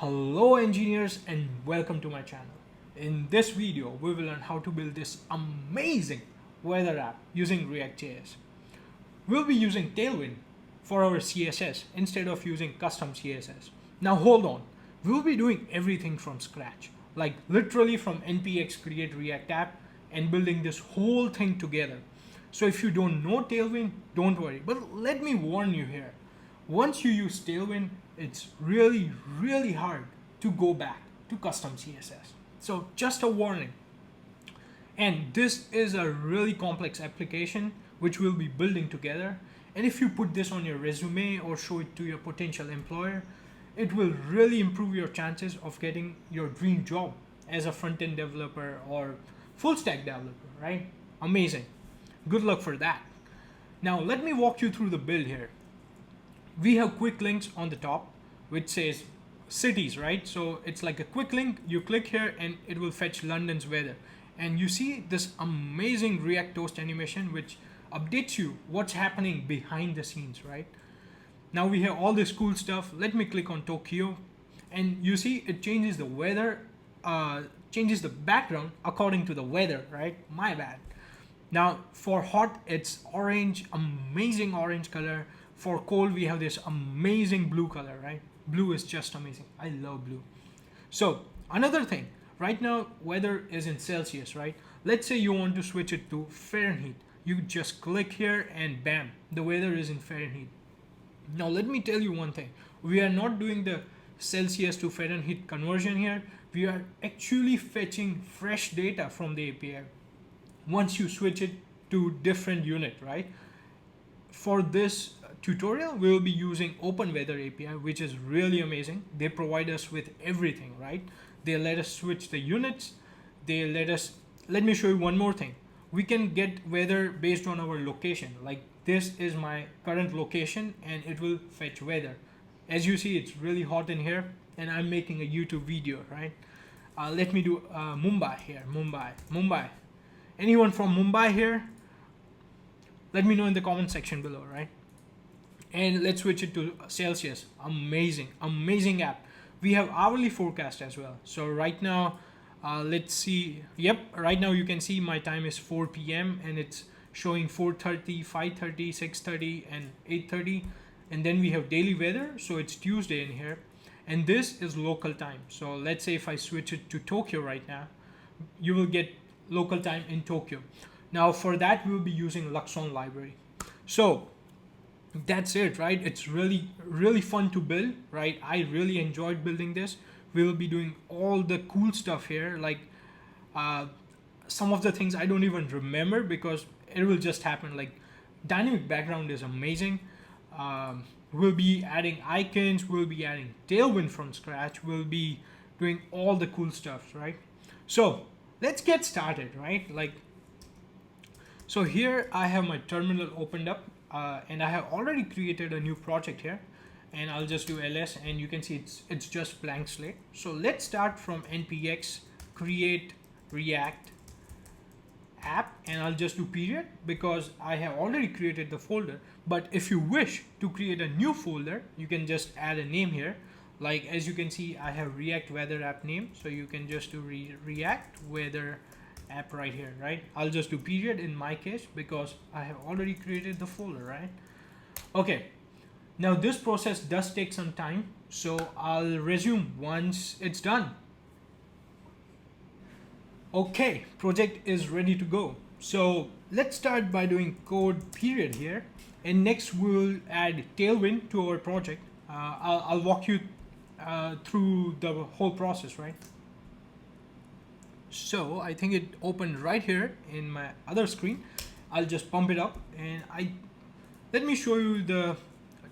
Hello engineers and welcome to my channel. In this video, we will learn how to build this amazing weather app using React.js. We'll be using Tailwind for our CSS instead of using custom CSS. Now hold on, we'll be doing everything from scratch, like literally from npx create React app and building this whole thing together. So if you don't know Tailwind, don't worry, but let me warn you here. Once you use Tailwind, it's really hard to go back to custom CSS. So just a warning. And this is a really complex application which we'll be building together. And if you put this on your resume or show it to your potential employer, it will really improve your chances of getting your dream job as a front-end developer or full stack developer, right? Amazing. Good luck for that. Now let me walk you through the build here. We have quick links on the top which says cities, right? So it's like a quick link, you click here and it will fetch London's weather. And you see this amazing React toast animation which updates you what's happening behind the scenes, right? Now we have all this cool stuff. Let me click on Tokyo and you see it changes the weather, changes the background according to the weather, right? My bad. Now for hot, it's orange, amazing orange color. For cold, we have this amazing blue color, right? Blue is just amazing. I love blue. So another thing, right now weather is in Celsius, right? Let's say you want to switch it to Fahrenheit. You just click here and bam, the weather is in Fahrenheit. Now let me tell you one thing. We are not doing the Celsius to Fahrenheit conversion here. We are actually fetching fresh data from the API once you switch it to different unit, right? For this tutorial, we will be using OpenWeather API, which is really amazing. They provide us with everything, right? They let us switch the units. Let me show you one more thing. We can get weather based on our location. Like this is my current location and it will fetch weather. As you see, it's really hot in here and I'm making a YouTube video, right? Let me do Mumbai here, Mumbai. Anyone from Mumbai here? Let me know in the comment section below, right? And let's switch it to Celsius. Amazing app. We have hourly forecast as well. So right now, let's see. Yep, right now you can see my time is 4 p.m. and it's showing 4:30, 5:30, 6:30, and 8:30. And then we have daily weather. So it's Tuesday in here. And this is local time. So let's say if I switch it to Tokyo right now, you will get local time in Tokyo. Now for that, we'll be using Luxon library. So that's it, right? It's really fun to build, right? I really enjoyed building this. We'll be doing all the cool stuff here, like some of the things I don't even remember because it will just happen. Like dynamic background is amazing. We'll be adding icons, we'll be adding Tailwind from scratch, we'll be doing all the cool stuff, right? So let's get started, right? So here I have my terminal opened up and I have already created a new project here and I'll just do ls and you can see it's just blank slate. So let's start from npx create react app and I'll just do period because I have already created the folder. But if you wish to create a new folder, you can just add a name here. Like as you can see, I have react weather app name. So you can just do react weather app right here, right? I'll just do period in my case because I have already created the folder, right? Okay, now this process does take some time, so I'll resume once it's done. Okay, project is ready to go. So let's start by doing code period here, and next we'll add Tailwind to our project. I'll walk you through the whole process, right? So I think it opened right here in my other screen. I'll just pump it up and let me show you the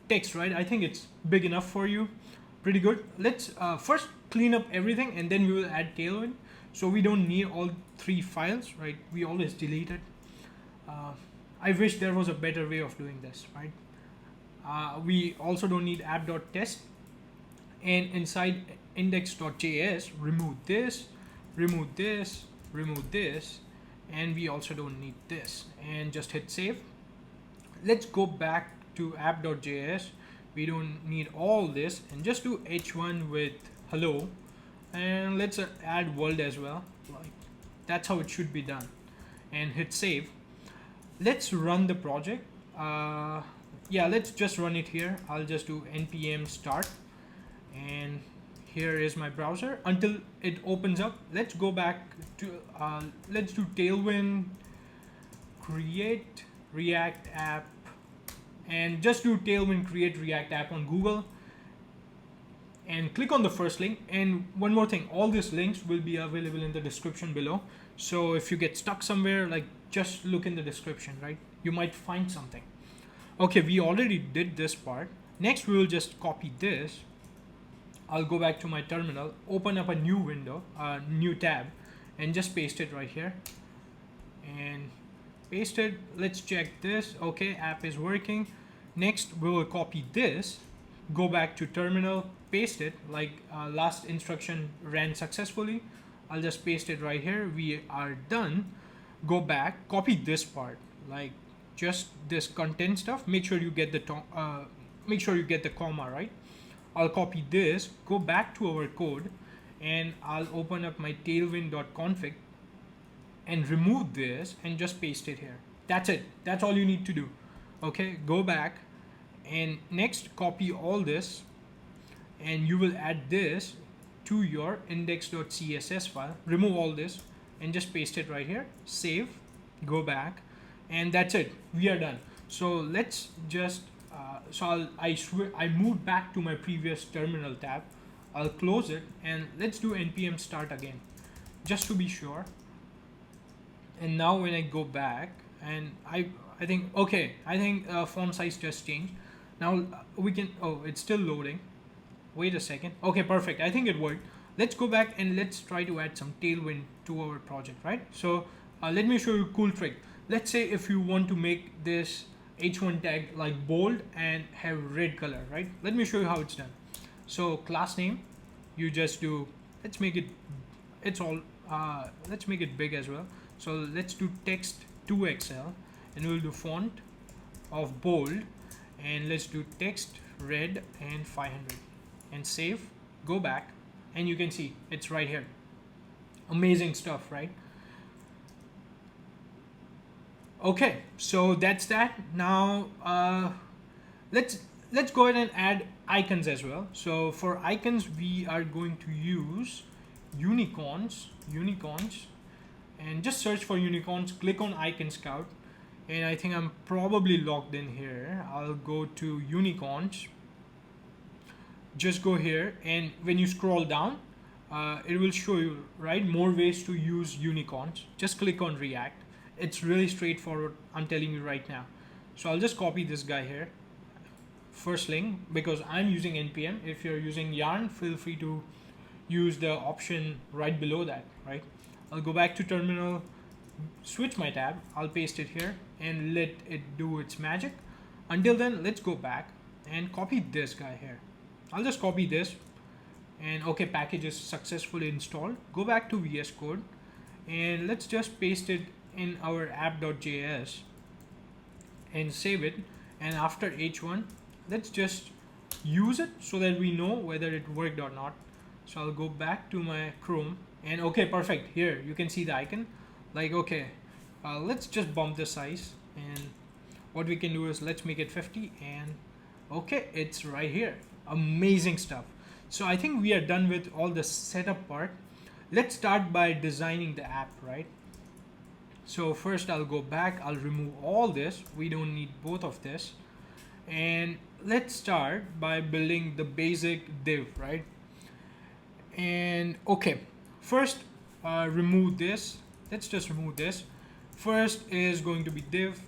text, right? I think it's big enough for you. Pretty good. Let's first clean up everything and then we will add Tailwind. So we don't need all three files, right? We always delete it. I wish there was a better way of doing this, right? We also don't need app.test, and inside index.js, remove this, and we also don't need this, and just hit save. Let's go back to app.js. We don't need all this and just do h1 with hello, and let's add world as well. Like that's how it should be done, and hit save. Let's run the project. Yeah, let's just run it here. I'll just do npm start, and here is my browser until it opens up. Let's go back to let's do Tailwind create react app, and just do Tailwind create react app on Google and click on the first link. And one more thing, all these links will be available in the description below, so if you get stuck somewhere, like just look in the description, right? You might find something. Okay, we already did this part. Next we will just copy this. I'll go back to my terminal, open up a new window, new tab, and just paste it right here and paste it. Let's check this. Okay, app is working. Next we will copy this, go back to terminal, paste it like last instruction ran successfully. I'll just paste it right here. We are done. Go back, copy this part, like just this content stuff. Make sure you get the comma right. I'll copy this, go back to our code, and I'll open up my tailwind.config and remove this and just paste it here. That's it. That's all you need to do. Okay, go back and next copy all this, and you will add this to your index.css file. Remove all this and just paste it right here. Save, go back, and that's it. We are done. So let's just I moved back to my previous terminal tab. I'll close it and let's do npm start again, just to be sure. And now when I go back, and I think okay, I think font size just changed. Now we can, oh, it's still loading. Wait a second. Okay, perfect. I think it worked. Let's go back and let's try to add some Tailwind to our project, right? So let me show you a cool trick. Let's say if you want to make this h1 tag like bold and have red color, right? Let me show you how it's done. So class name, you just do, let's make it, let's make it big as well. So let's do text 2XL, and we'll do font of bold, and let's do text red and 500, and save, go back, and you can see it's right here. Amazing stuff, right? Okay, so that's that. Now let's go ahead and add icons as well. So for icons we are going to use unicons, and just search for unicons, click on icon scout, and I think I'm probably logged in here. I'll go to unicons, just go here, and when you scroll down it will show you, right, more ways to use unicons. Just click on react. It's really straightforward, I'm telling you right now. So I'll just copy this guy here, first link, because I'm using npm. If you're using yarn, feel free to use the option right below that, right? I'll go back to terminal, switch my tab, I'll paste it here and let it do its magic. Until then, let's go back and copy this guy here. I'll just copy this, and okay, package is successfully installed. Go back to VS Code and let's just paste it in our app.js and save it. And after h1, let's just use it so that we know whether it worked or not. So I'll go back to my Chrome, and okay, perfect. Here you can see the icon. Like, okay, let's just bump the size, and what we can do is let's make it 50, and okay, it's right here. Amazing stuff. So I think we are done with all the setup part. Let's start by designing the app, right? So first I'll go back, I'll remove all this. We don't need both of this. And let's start by building the basic div, right? And okay, first remove this. Let's just remove this. First is going to be div.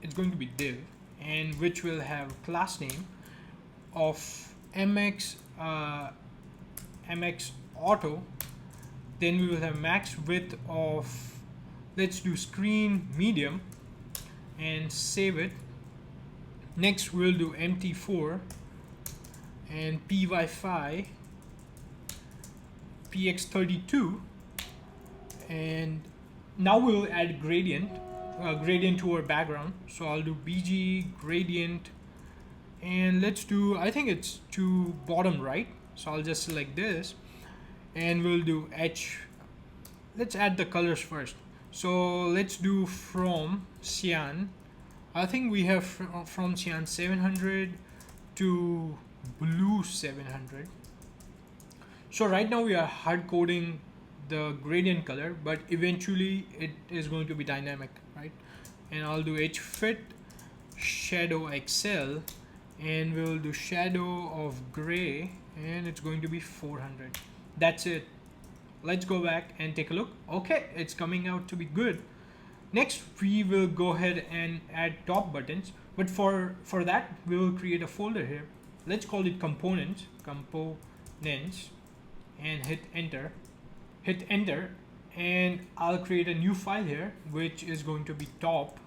It's going to be div, and which will have class name of mx auto. Then we will have max width of, let's do screen medium, and save it. Next we'll do mt4 and py5 px32, and now we'll add gradient to our background. So I'll do bg gradient, and let's do, I think it's to bottom right. So I'll just select this and we'll do H. Let's add the colors first. So let's do from cyan. I think we have from cyan 700 to blue 700. So right now we are hard coding the gradient color, but eventually it is going to be dynamic, right? And I'll do hfit shadow XL and we'll do shadow of gray and it's going to be 400. That's it. Let's go back and take a look. Okay, it's coming out to be good. Next, we will go ahead and add top buttons, but for that we will create a folder here. Let's call it components, and hit enter, and I'll create a new file here which is going to be top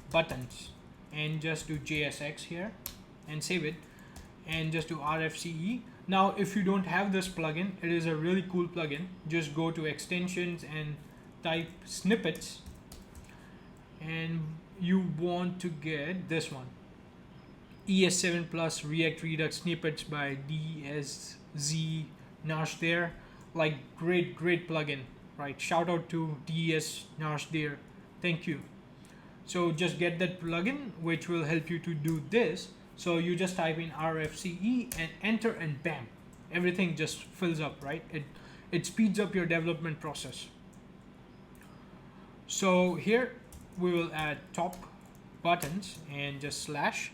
buttons, and just do JSX here and save it, and just do RFCE. Now if you don't have this plugin, it is a really cool plugin. Just go to extensions and type snippets, and you want to get this one, ES7 Plus React Redux snippets by DSZ Nash there. Like great plugin, right? Shout out to DS Nash there. Thank you. So just get that plugin which will help you to do this. So you just type in RFCE and enter, and bam, everything just fills up, right? It speeds up your development process. So here we will add top buttons and just slash.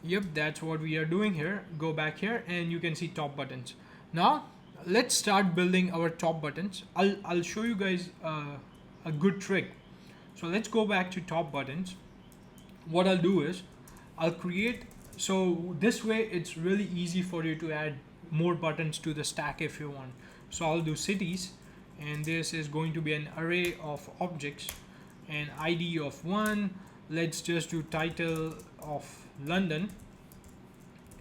Yep, that's what we are doing here. Go back here and you can see top buttons. Now let's start building our top buttons. I'll show you guys a good trick. So let's go back to top buttons. What I'll do is I'll create, so this way it's really easy for you to add more buttons to the stack if you want. So I'll do cities, and this is going to be an array of objects, and ID of 1. Let's just do title of London,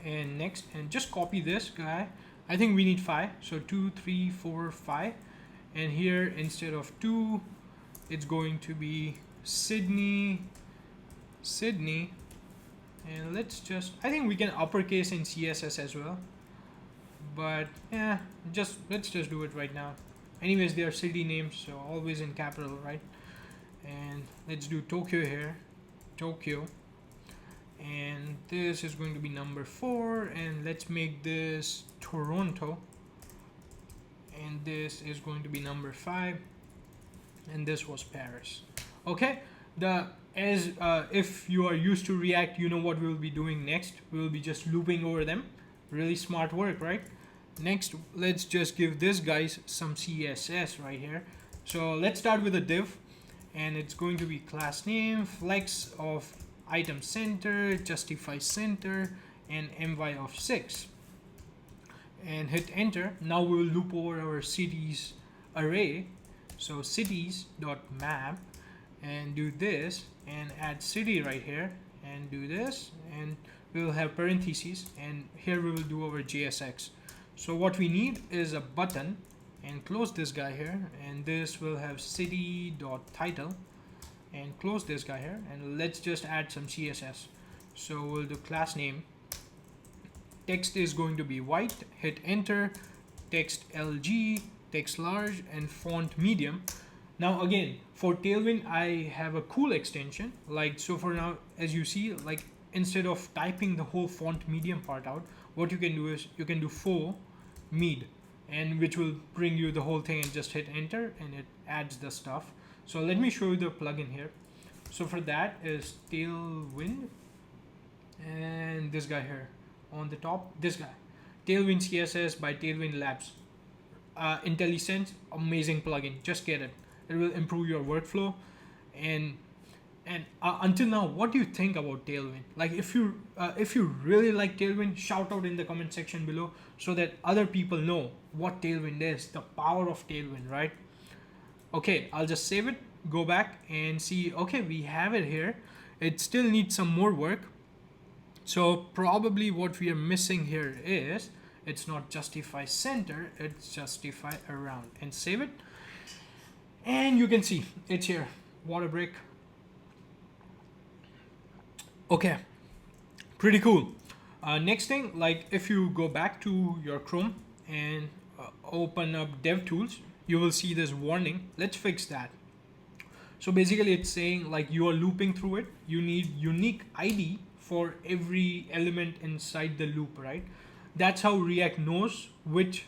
and next, and just copy this guy. I think we need 5, so 2, 3, 4, 5, and here instead of 2 it's going to be Sydney, and let's just, I think we can uppercase in CSS as well, but yeah, let's just do it right now. Anyways, they are city names, so always in capital, right? And let's do Tokyo here, Tokyo, and this is going to be number 4, and let's make this Toronto, and this is going to be number 5, and this was Paris. Okay, if you are used to React, you know what we'll be doing next. We'll be just looping over them. Really smart work, right? Next, let's just give this guys some CSS right here. So let's start with a div, and it's going to be class name, flex of item center, justify center, and my of 6, and hit enter. Now we'll loop over our cities array. So cities.map, and do this and add city right here, and do this, and we will have parentheses, and here we will do our JSX. So what we need is a button, and close this guy here, and this will have city.title, and close this guy here, and let's just add some CSS. So we'll do class name, text is going to be white, hit enter, text LG, text large, and font medium. Now again, for Tailwind I have a cool extension, like, so for now, as you see, like, instead of typing the whole font medium part out, what you can do is you can do full med, and which will bring you the whole thing, and just hit enter and it adds the stuff. So let me show you the plugin here. So for that is Tailwind, and this guy here on the top, this guy, Tailwind CSS by Tailwind Labs. IntelliSense, amazing plugin, just get it. It will improve your workflow. And until now, what do you think about Tailwind? Like, if you really like Tailwind, shout out in the comment section below, so that other people know what Tailwind is, the power of Tailwind, right? Okay, I'll just save it, go back and see. Okay, we have it here. It still needs some more work. So probably what we are missing here is, it's not justify center, it's justify around, and save it. And you can see it's here, water break. Okay, pretty cool. Next thing, like if you go back to your Chrome and open up DevTools, you will see this warning. Let's fix that. So basically it's saying like you are looping through it. You need unique ID for every element inside the loop, right? That's how React knows which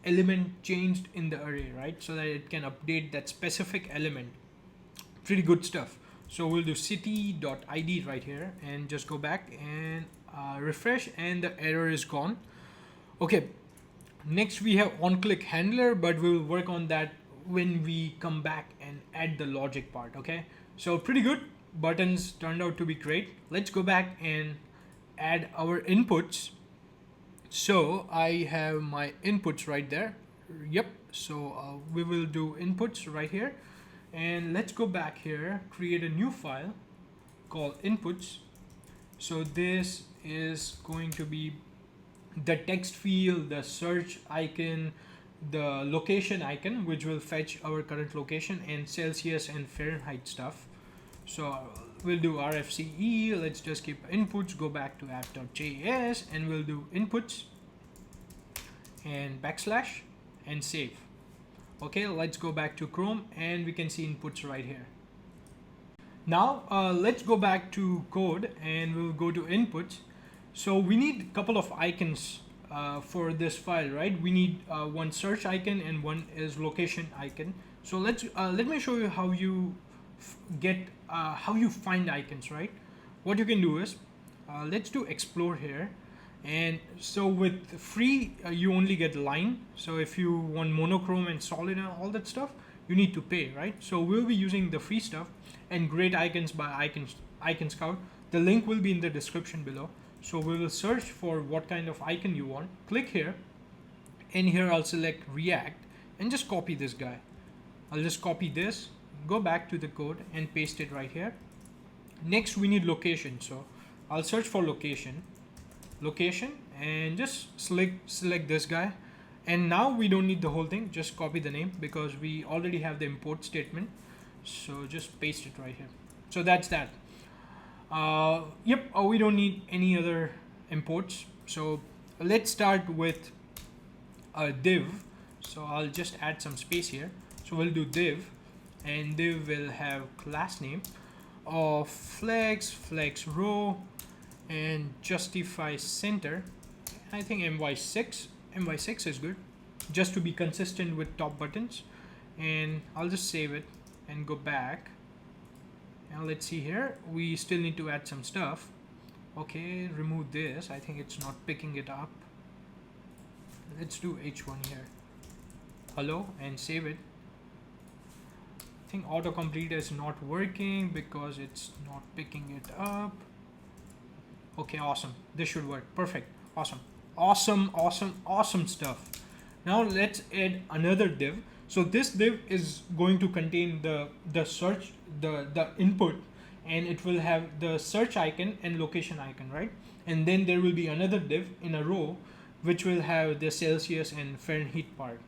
element changed in the array, right? So that it can update that specific element. Pretty good stuff. So we'll do city.id right here and just go back and refresh, and the error is gone. Okay, next we have on-click handler, but we'll work on that when we come back and add the logic part. Okay, so pretty good. Buttons turned out to be great. Let's go back and add our inputs. So I have my inputs right there. Yep, so we will do inputs right here. And let's go back here, create a new file called inputs. So this is going to be the text field, the search icon, the location icon, which will fetch our current location, and Celsius and Fahrenheit stuff. So we'll do RFCE. Let's just keep inputs, go back to app.js, and we'll do inputs and backslash and save. Okay, let's go back to Chrome and we can see inputs right here. Now let's go back to code and we'll go to inputs. So we need a couple of icons for this file, right? We need one search icon and one is location icon. So let me show you how you how you find icons, right? What you can do is let's do explore here. And so with free, you only get line. So if you want monochrome and solid and all that stuff, you need to pay, right? So we'll be using the free stuff and great icons by Icon Scout. The link will be in the description below. So we will search for what kind of icon you want. Click here, and here I'll select React and just copy this guy. I'll just copy this, go back to the code and paste it right here. Next, we need location. So I'll search for location and just select this guy. And now we don't need the whole thing, just copy the name because we already have the import statement. So just paste it right here. So that's that. We don't need any other imports. So let's start with a div. So I'll just add some space here. So we'll do div, and div will have class name of flex row, and justify center. I think my6 is good, just to be consistent with top buttons. And I'll just save it and go back. And let's see here, we still need to add some stuff. Okay, remove this. I think it's not picking it up. Let's do h1 here, hello, and save it. I think autocomplete is not working because it's not picking it up. Okay, awesome. This should work. Perfect. Awesome stuff. Now let's add another div. So this div is going to contain the search, the input, and it will have the search icon and location icon, right? And then there will be another div in a row which will have the Celsius and Fahrenheit part.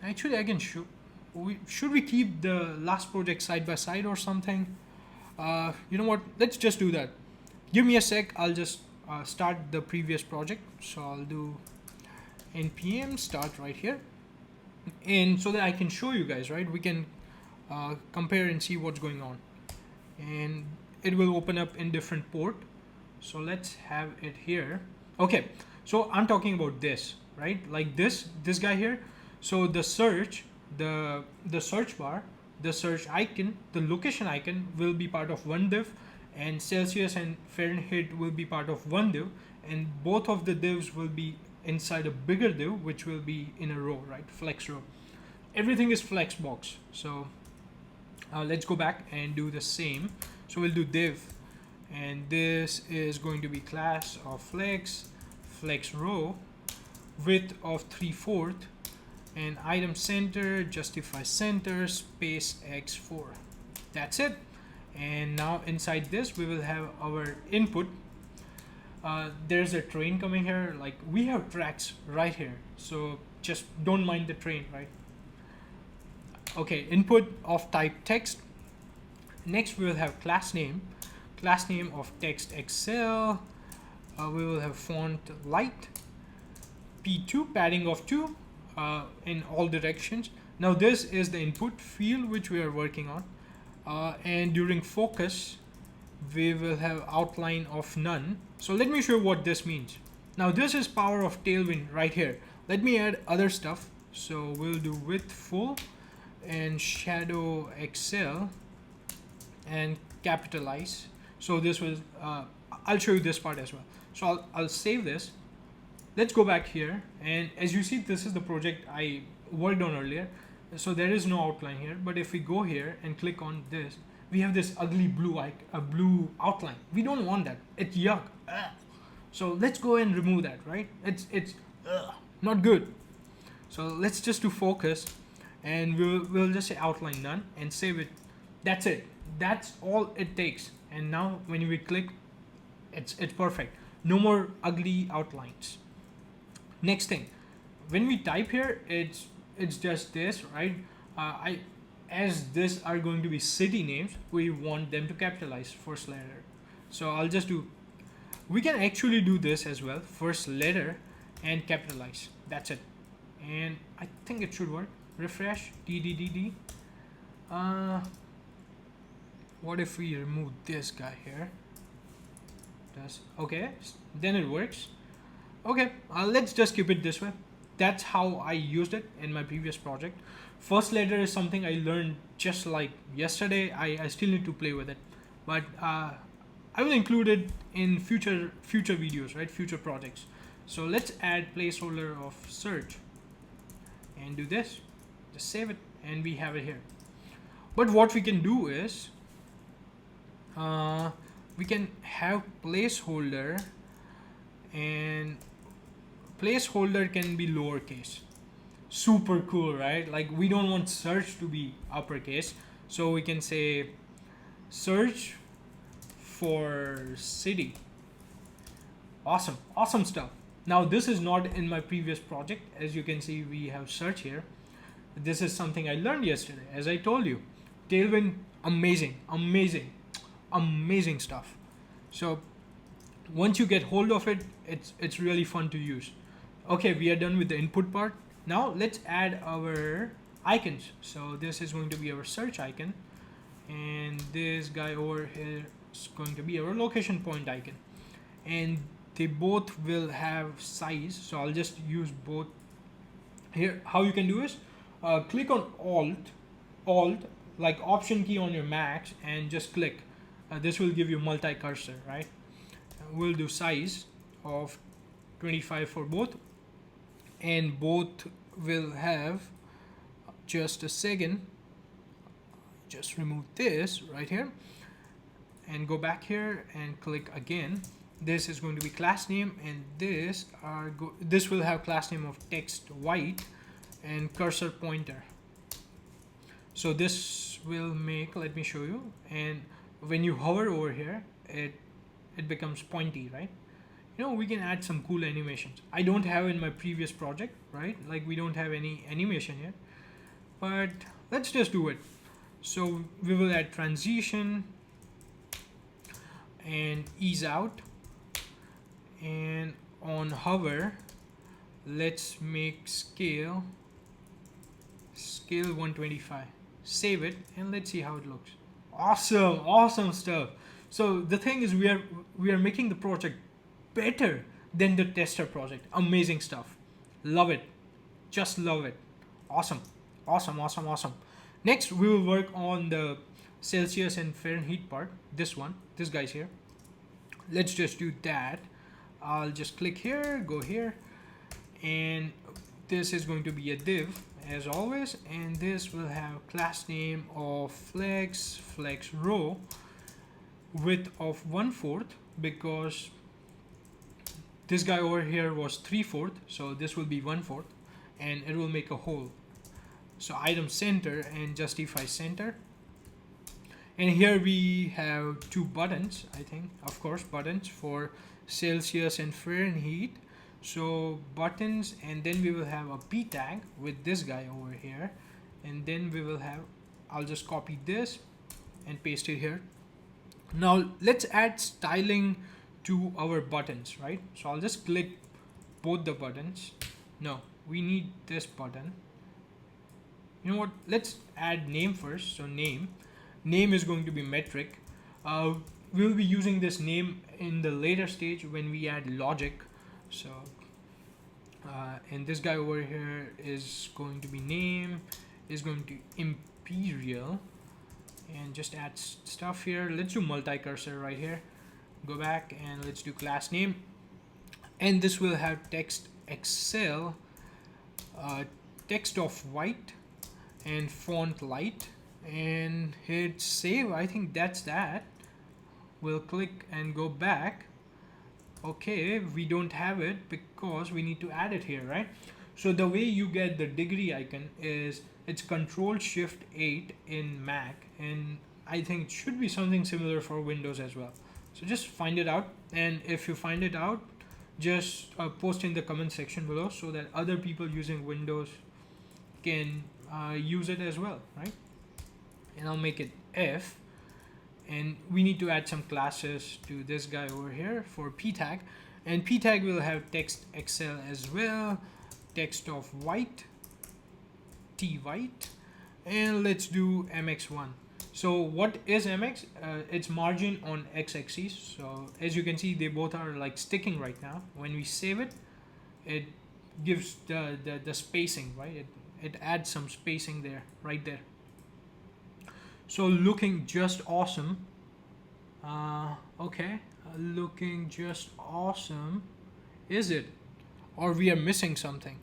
Actually, I can show. Should we keep the last project side by side or something? You know what? Let's just do that. Give me a sec. I'll just start the previous project. So I'll do npm start right here, and so that I can show you guys, right? We can compare and see what's going on, and it will open up in different port. So let's have it here. Okay, so I'm talking about this, right? Like this guy here. So the search, the search bar, the search icon, the location icon will be part of one div, and Celsius and Fahrenheit will be part of one div, and both of the divs will be inside a bigger div, which will be in a row, right? Flex row. Everything is flexbox. So let's go back and do the same. So we'll do div, and this is going to be class of flex row, width of 3/4, and item center, justify center, space x4. That's it. And now inside this we will have our input. There's a train coming here, like we have tracks right here, so just don't mind the train, right? Okay, input of type text. Next we will have class name of text Excel, We will have font light, P2, padding of 2 in all directions. Now this is the input field which we are working on, and during focus we will have outline of none. So let me show you what this means. Now this is power of Tailwind right here. Let me add other stuff. So we'll do width full and shadow excel and capitalize. So this will I'll show you this part as well. So I'll save this. Let's go back here, and as you see, this is the project I worked on earlier. So there is no outline here, but if we go here and click on this, we have this ugly blue blue outline. We don't want that. It's yuck. Ugh. So let's go and remove that, right? It's not good. So let's just do focus, and we'll just say outline none and save it. That's it. That's all it takes. And now when we click, it's perfect. No more ugly outlines. Next thing, when we type here, it's just this, right? As this are going to be city names, we want them to capitalize first letter. So I'll just do, we can actually do this as well, first letter and capitalize. That's it. And I think it should work. Refresh, DDDD. What if we remove this guy here? Okay, then it works. Okay, let's just keep it this way. That's how I used it in my previous project. First letter is something I learned just like yesterday. I still need to play with it, but I will include it in future videos, right? Future projects. So let's add placeholder of search and do this. Just save it, and we have it here. But what we can do is we can have placeholder, and placeholder can be lowercase. Super cool, right? Like, we don't want search to be uppercase, so we can say search for city. Awesome stuff. Now this is not in my previous project. As you can see, we have search here. This is something I learned yesterday, as I told you. Tailwind, amazing stuff. So once you get hold of it, it's really fun to use. Okay, we are done with the input part. Now let's add our icons. So this is going to be our search icon, and this guy over here is going to be our location point icon, and they both will have size. So I'll just use both here. How you can do is click on alt like option key on your Mac, and just click. This will give you multi-cursor, right? We'll do size of 25 for both, and both will have, just a second, just remove this right here and go back here and click again. This is going to be class name, and this will have class name of text white and cursor pointer. So this will make, let me show you, and when you hover over here, it becomes pointy, right? You know, we can add some cool animations. I don't have in my previous project, right? Like, we don't have any animation here, but let's just do it. So we will add transition and ease out, and on hover, let's make scale 125. Save it, and let's see how it looks. Awesome stuff. So the thing is, we are making the project better than the tester project. Amazing stuff. Love it. Just love it. Awesome. Next, we will work on the Celsius and Fahrenheit part. This guy's here. Let's just do that. I'll just click here, go here, and this is going to be a div as always, and this will have class name of flex row, width of 1/4, because this guy over here was 3/4, so this will be 1/4, and it will make a hole. So item center and justify center, and here we have two buttons. I think, of course, buttons for Celsius and Fahrenheit. So buttons, and then we will have a p tag with this guy over here, and then we will have, I'll just copy this and paste it here. Now let's add styling to our buttons, right? So I'll just click both the buttons. No, we need this button. You know what, let's add name first. So name is going to be metric. We'll be using this name in the later stage when we add logic. So and this guy over here is going to be name, is going to imperial, and just add stuff here. Let's do multi-cursor right here. Go back and let's do class name, and this will have text Excel, text of white and font light, and hit save. I think that's that. We'll click and go back. Okay, we don't have it because we need to add it here, right? So the way you get the degree icon is it's Control-Shift-8 in Mac, and I think it should be something similar for Windows as well. So just find it out, and if you find it out, just post in the comment section below so that other people using Windows can use it as well, right? And I'll make it F, and we need to add some classes to this guy over here for p tag, and p tag will have text Excel as well, text of white, t white, and let's do mx1. So what is mx? It's margin on x-axis. So as you can see, they both are like sticking right now. When we save it, it gives the spacing, right? It adds some spacing there, right there. So looking just awesome. Okay, looking just awesome. Is it? Or we are missing something?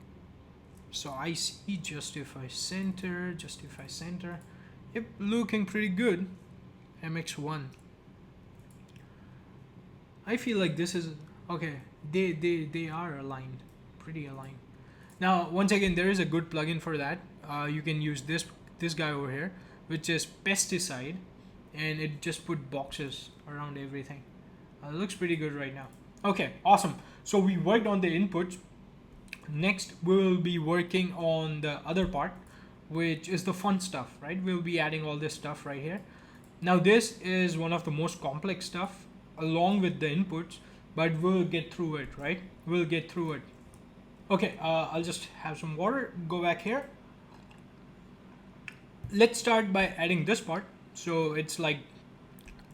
So I see justify center. Yep, looking pretty good. mx1. I feel like this is okay. They are aligned, pretty aligned. Now once again, there is a good plugin for that. You can use this guy over here, which is pesticide, and it just put boxes around everything. It looks pretty good right now. Okay, awesome. So we worked on the inputs. Next we will be working on the other part, which is the fun stuff, right? We'll be adding all this stuff right here. Now this is one of the most complex stuff along with the inputs, but we'll get through it, right? We'll get through it. Okay, I'll just have some water, go back here. Let's start by adding this part. So it's like,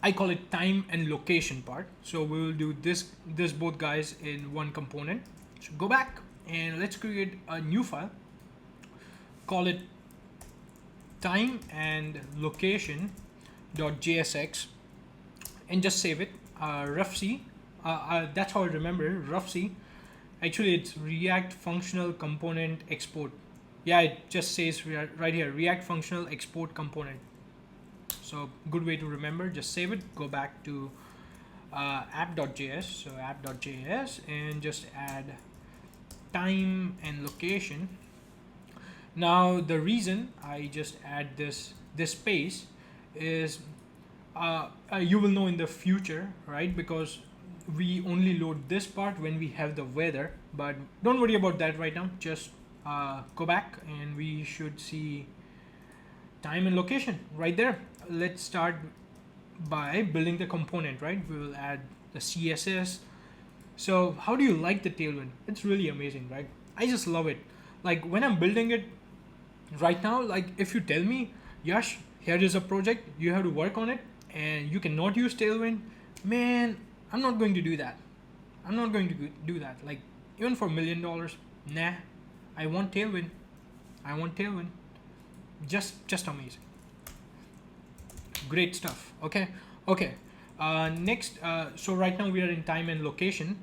I call it time and location part. So we will do this both guys in one component. So go back and let's create a new file. Call it time and location.jsx and just save it. Rough C. That's how I remember it. Rough C. Actually, it's React Functional Component Export. Yeah, it just says right here, React Functional Export Component. So good way to remember. Just save it. Go back to app.js. So app.js and just add time and location. Now the reason I just add this space is you will know in the future, right? Because we only load this part when we have the weather, but don't worry about that right now. Just go back and we should see time and location right there. Let's start by building the component, right? We will add the CSS. So how do you like the Tailwind? It's really amazing, right? I just love it. Like when I'm building it right now, like if you tell me, Yash, here is a project, you have to work on it and you cannot use Tailwind, man, I'm not going to do that. I'm not going to do that. Like even for $1 million, nah, I want Tailwind. I want Tailwind. Just amazing. Great stuff. Okay. Next, so right now we are in time and location,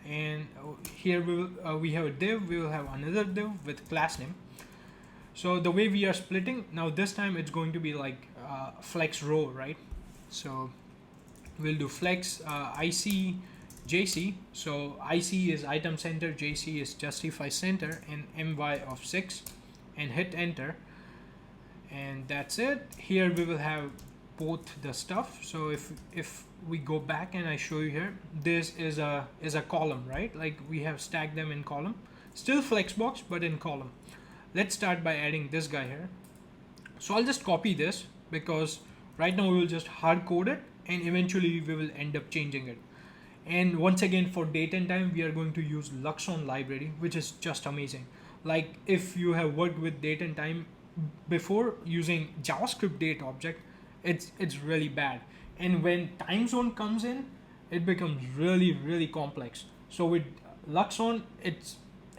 and here we have a div. We will have another div with class name. So the way we are splitting now, this time it's going to be like flex row, right? So we'll do flex IC JC. So IC is item center, JC is justify center, and MY of 6, and hit enter. And that's it. Here we will have both the stuff. So if we go back and I show you here, this is a column, right? Like we have stacked them in column, still flexbox but in column. Let's start by adding this guy here. So I'll just copy this because right now we will just hard code it and eventually we will end up changing it. And once again, for date and time, we are going to use luxon library, which is just amazing. Like if you have worked with date and time before using JavaScript date object, it's really bad. And when time zone comes in, it becomes really complex. So with luxon, it's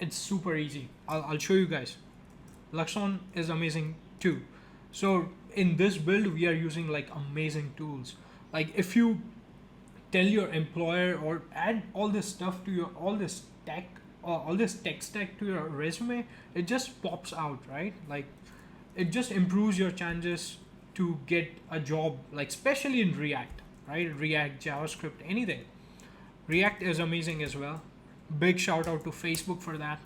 super easy. I'll show you guys. Luxon is amazing too. So in this build, we are using like amazing tools. Like if you tell your employer or add all this stuff to your all this tech stack to your resume, it just pops out, right? Like it just improves your chances to get a job, like especially in React, right? React, JavaScript, anything. React is amazing as well. Big shout out to Facebook for that.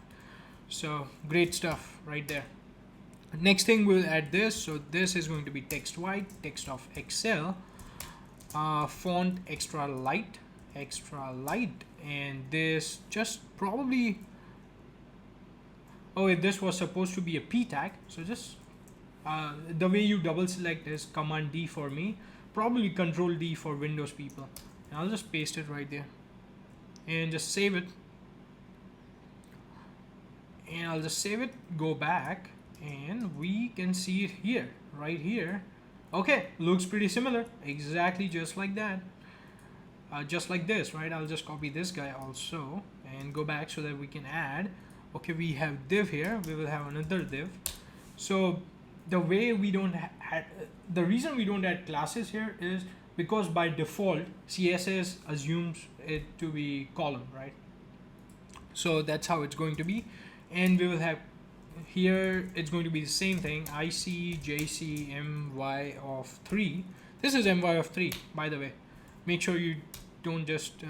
So great stuff right there. Next thing, we'll add this. So this is going to be text white, text of Excel, font extra light, and this just probably, oh, this was supposed to be a p tag. So just the way you double select is Command D for me, probably Control D for Windows people. And I'll just paste it right there and just save it. And I'll just save it, go back, and we can see it here, right here. Okay, looks pretty similar, exactly just like that. Just like this, right? I'll just copy this guy also and go back so that we can add. Okay, we have div here, we will have another div. So the way we don't the reason we don't add classes here is because by default CSS assumes it to be column, right? So that's how it's going to be. And we will have here, it's going to be the same thing, IC JC MY of 3. This is MY of 3, by the way. Make sure you don't just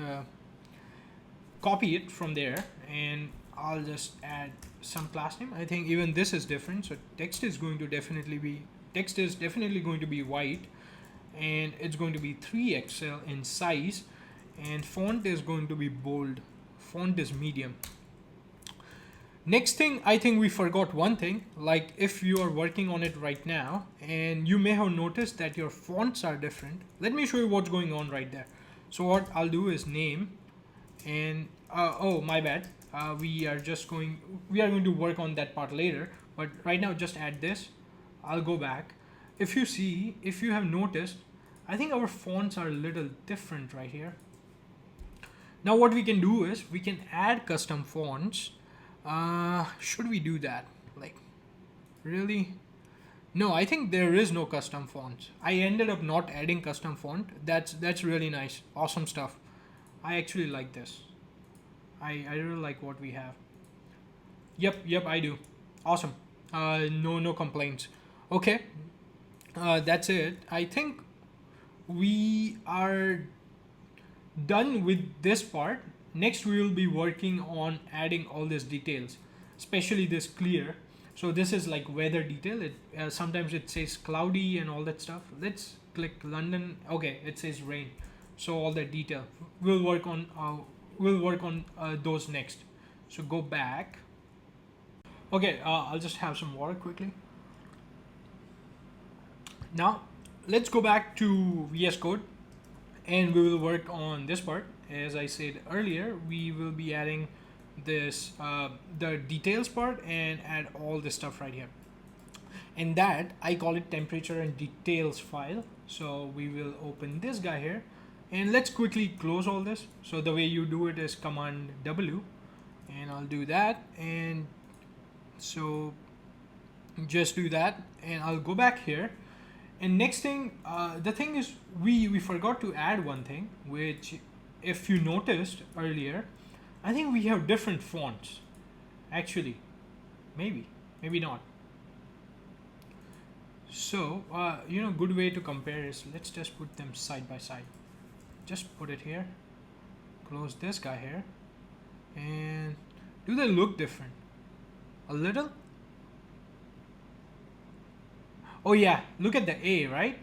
copy it from there. And I'll just add some class name. I think even this is different. So text is definitely going to be white, and it's going to be 3XL in size, and font is going to be bold. Font is medium. Next thing, I think we forgot one thing. Like if you are working on it right now and you may have noticed that your fonts are different. Let me show you what's going on right there. So what I'll do is name, and oh my bad, we are going to work on that part later, but right now just add this. I'll go back. If you have noticed, I think our fonts are a little different right here. Now what we can do is we can add custom fonts. Should we do that? Like, really? No, I think there is no custom fonts. I ended up not adding custom font. That's really nice. Awesome stuff. I actually like this. I really like what we have. Yep, I do. Awesome. No complaints. Okay. That's it. I think we are done with this part. Next, we will be working on adding all these details, especially this clear. So this is like weather detail. Sometimes it says cloudy and all that stuff. Let's click London. Okay, it says rain. So all that detail. We'll work on those next. So go back. Okay, I'll just have some water quickly. Now let's go back to VS Code, and we will work on this part. As I said earlier, we will be adding this the details part and add all this stuff right here. And that I call it temperature and details file. So we will open this guy here, and let's quickly close all this. So the way you do it is Command W, and I'll do that. And so just do that, and I'll go back here. And next thing, the thing is we forgot to add one thing, which if you noticed earlier, I think we have different fonts. Actually, maybe not. So, good way to compare is let's just put them side by side. Just put it here, close this guy here, and do they look different? A little? Oh yeah, look at the A, right?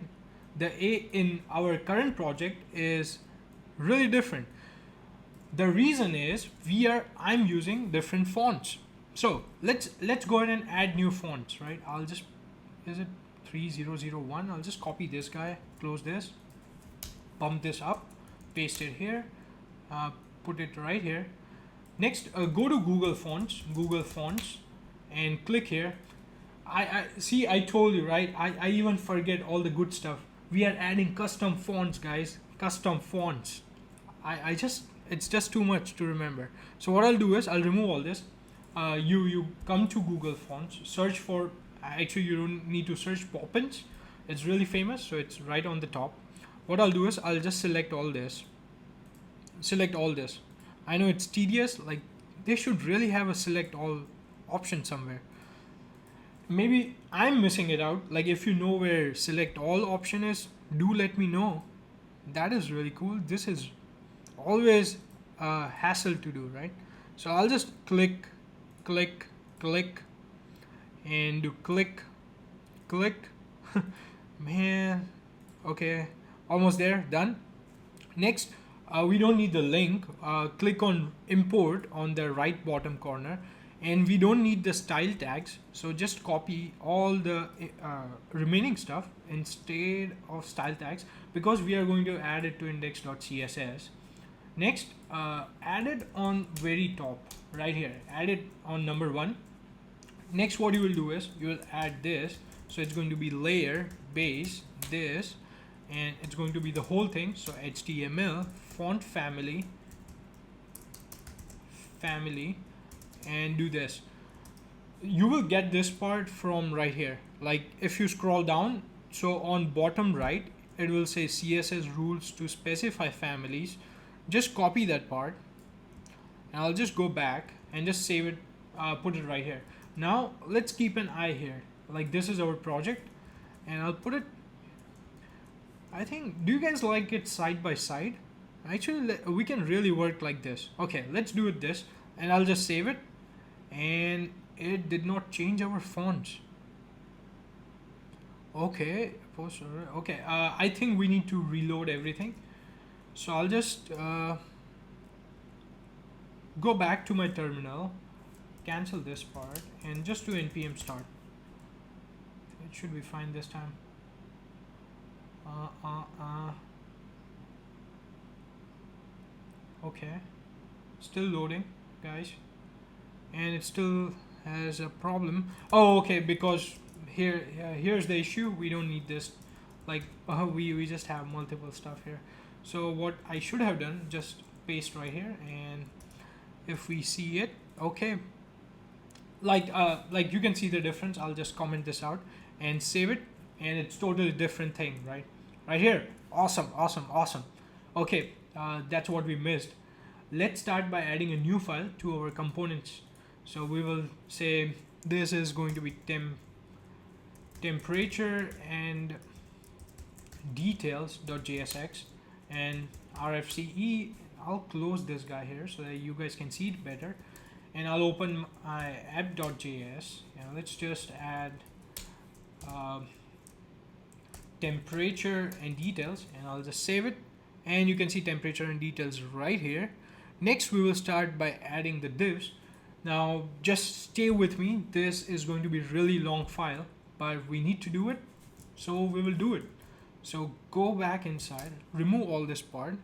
The A in our current project is really different. The reason is I'm using different fonts. So let's go ahead and add new fonts, right? Is it 3001? I'll just copy this guy, close this, bump this up, paste it here, put it right here. Next, go to Google Fonts, and click here. I see, I told you, right? I even forget all the good stuff. We are adding custom fonts, guys. Custom fonts. I just, it's just too much to remember. So what I'll do is I'll remove all this. You come to Google Fonts, search for, actually you don't need to search Poppins. It's really famous, so it's right on the top. What I'll do is I'll just select all this. Select all this. I know it's tedious, like they should really have a select all option somewhere. Maybe I'm missing it out. Like if you know where select all option is, do let me know. That is really cool. This is always a hassle to do, right? So I'll just click, and do click. Man, okay, almost there, done. Next, we don't need the link. Click on import on the right bottom corner, and we don't need the style tags, so just copy all the remaining stuff instead of style tags, because we are going to add it to index.css. Next, add it on very top right here, add it on number 1. Next, what you will do is you will add this, so it's going to be layer base this, and it's going to be the whole thing. So HTML font family, and do this. You will get this part from right here. Like if you scroll down, so on bottom right it will say CSS rules to specify families. Just copy that part, and I'll just go back and just save it, put it right here. Now let's keep an eye here. Like this is our project, and I'll put it, I think, do you guys like it side by side? Actually, we can really work like this. Okay, let's do it this, and I'll just save it. And it did not change our fonts. Okay, okay, I think we need to reload everything. So I'll just go back to my terminal, cancel this part, and just do npm start. It should be fine this time. Okay, still loading, guys, and it still has a problem. Oh, okay, because here's the issue. We don't need this. Like we just have multiple stuff here. So what I should have done, just paste right here, and if we see it, okay, like you can see the difference. I'll just comment this out and save it, and it's totally different thing, right here. Awesome. Okay, that's what we missed. Let's start by adding a new file to our components. So we will say this is going to be temperature and details.jsx and rfce. I'll close this guy here so that you guys can see it better, and I'll open my app.js, and let's just add temperature and details, and I'll just save it, and you can see temperature and details right here. Next, we will start by adding the divs. Now just stay with me, this is going to be a really long file, but we need to do it, so we will do it. So go back inside, remove all this part,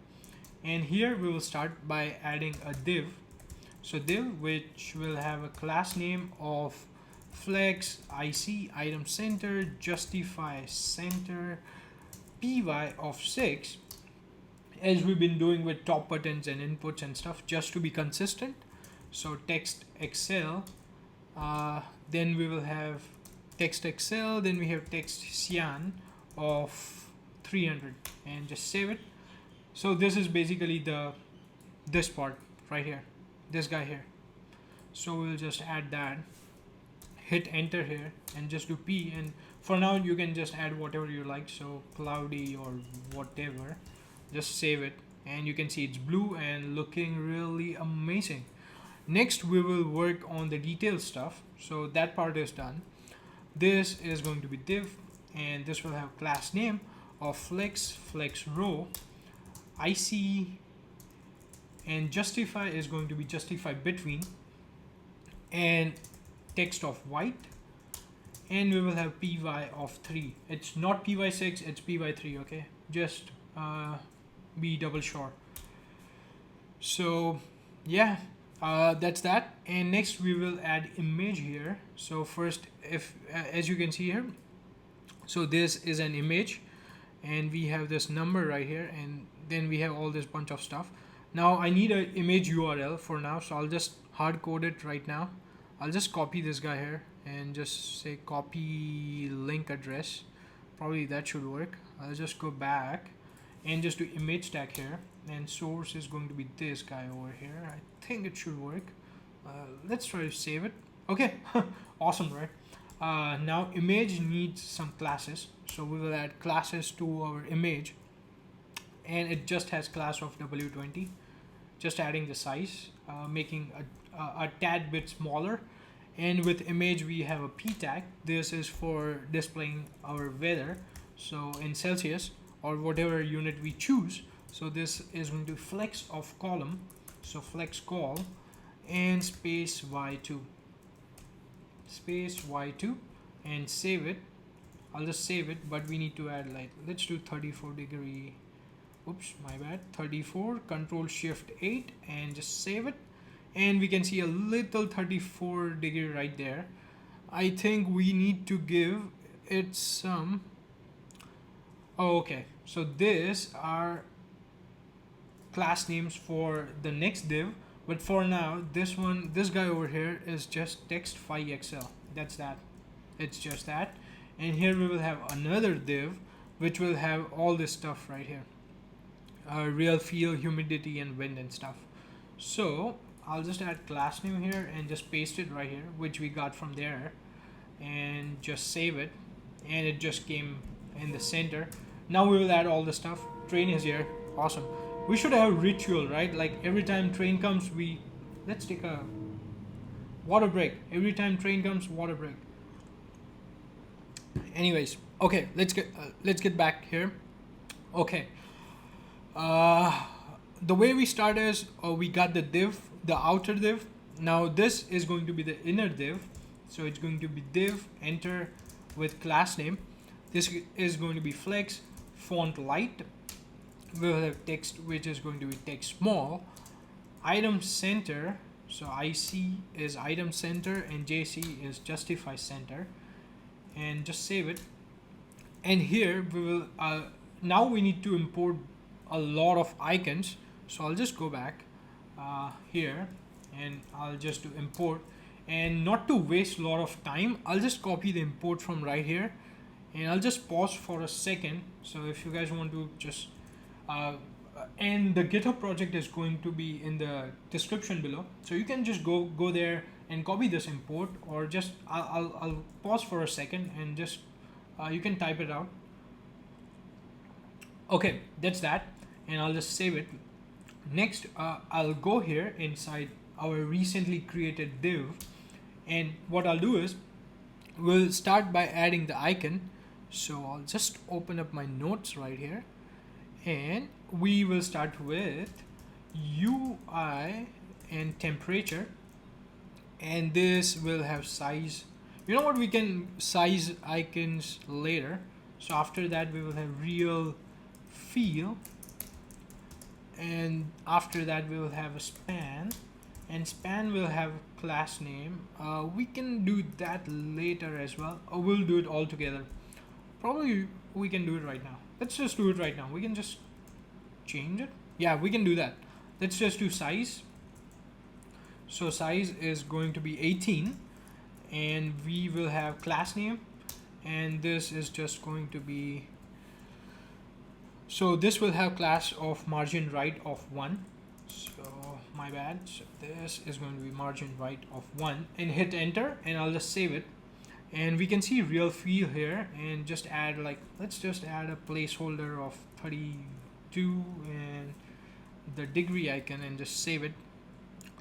and here we will start by adding a div. So div, which will have a class name of flex IC item center, justify center, py of 6, as we've been doing with top buttons and inputs and stuff, just to be consistent. So text excel, then we will have text excel, then we have text cyan of 300, and just save it. So this is basically this part right here, this guy here. So we'll just add that, hit enter here, and just do p, and for now you can just add whatever you like, so cloudy or whatever. Just save it, and you can see it's blue and looking really amazing. Next, we will work on the detail stuff. So that part is done. This is going to be div, and this will have class name of flex row, IC, and justify is going to be justify between, and text of white, and we will have py of 3. It's not py6, it's py3. Okay, just be double sure. So yeah, that's that. And next we will add image here. So first, if as you can see here, so this is an image, and we have this number right here, and then we have all this bunch of stuff. Now I need an image URL for now, so I'll just hard code it right now. I'll just copy this guy here and just say copy link address. Probably that should work. I'll just go back and just do image tag here, and source is going to be this guy over here. I think it should work. Let's try to save it. Okay, awesome, right? Now image needs some classes, so we will add classes to our image, and it just has class of W20. Just adding the size, making a tad bit smaller. And with image we have a p tag. This is for displaying our weather, so in Celsius or whatever unit we choose. So this is going to flex of column, so flex col and space y2, space y2, and save it. I'll just save it, but we need to add, like, let's do 34 degree. Oops, my bad. 34, control shift 8, and just save it. And we can see a little 34 degree right there. I think we need to give it some. Oh, okay. So this are class names for the next div, but for now, this guy over here is just text 5xl. That's that. It's just that. And here we will have another div which will have all this stuff right here. Real feel, humidity, and wind and stuff. So I'll just add class name here and just paste it right here, which we got from there, and just save it, and it just came in the center. Now we will add all the stuff. Train is here. Awesome. We should have a ritual, right? Like every time train comes, let's take a water break. Every time train comes, water break. Anyways, okay, let's get back here. Okay. The way we start is we got the div, the outer div. Now this is going to be the inner div, so it's going to be div enter with class name. This is going to be flex font light. We'll have text, which is going to be text small. Item center, so IC is item center and JC is justify center, and just save it. And here we will now we need to import a lot of icons, so I'll just go back here, and I'll just do import. And not to waste a lot of time, I'll just copy the import from right here, and I'll just pause for a second. So if you guys want to just and the GitHub project is going to be in the description below, so you can just go there and copy this import, or just I'll pause for a second and just you can type it out. Okay, that's that, and I'll just save it. Next, I'll go here inside our recently created div, and what I'll do is we'll start by adding the icon. So I'll just open up my notes right here, and we will start with UI and temperature, and this will have size. You know what, we can size icons later. So after that we will have real feel, and after that we will have a span, and span will have class name. We can do that later as well, or we'll do it all together. Probably we can do it right now. Let's just do it right now. We can just change it. Yeah, we can do that. Let's just do size. So size is going to be 18, and we will have class name, and this is just going to be, so this will have class of margin right of 1. So my bad. So this is going to be margin right of 1, and hit enter, and I'll just save it. And we can see real feel here, and just add, like, let's just add a placeholder of 32 and the degree icon, and just save it.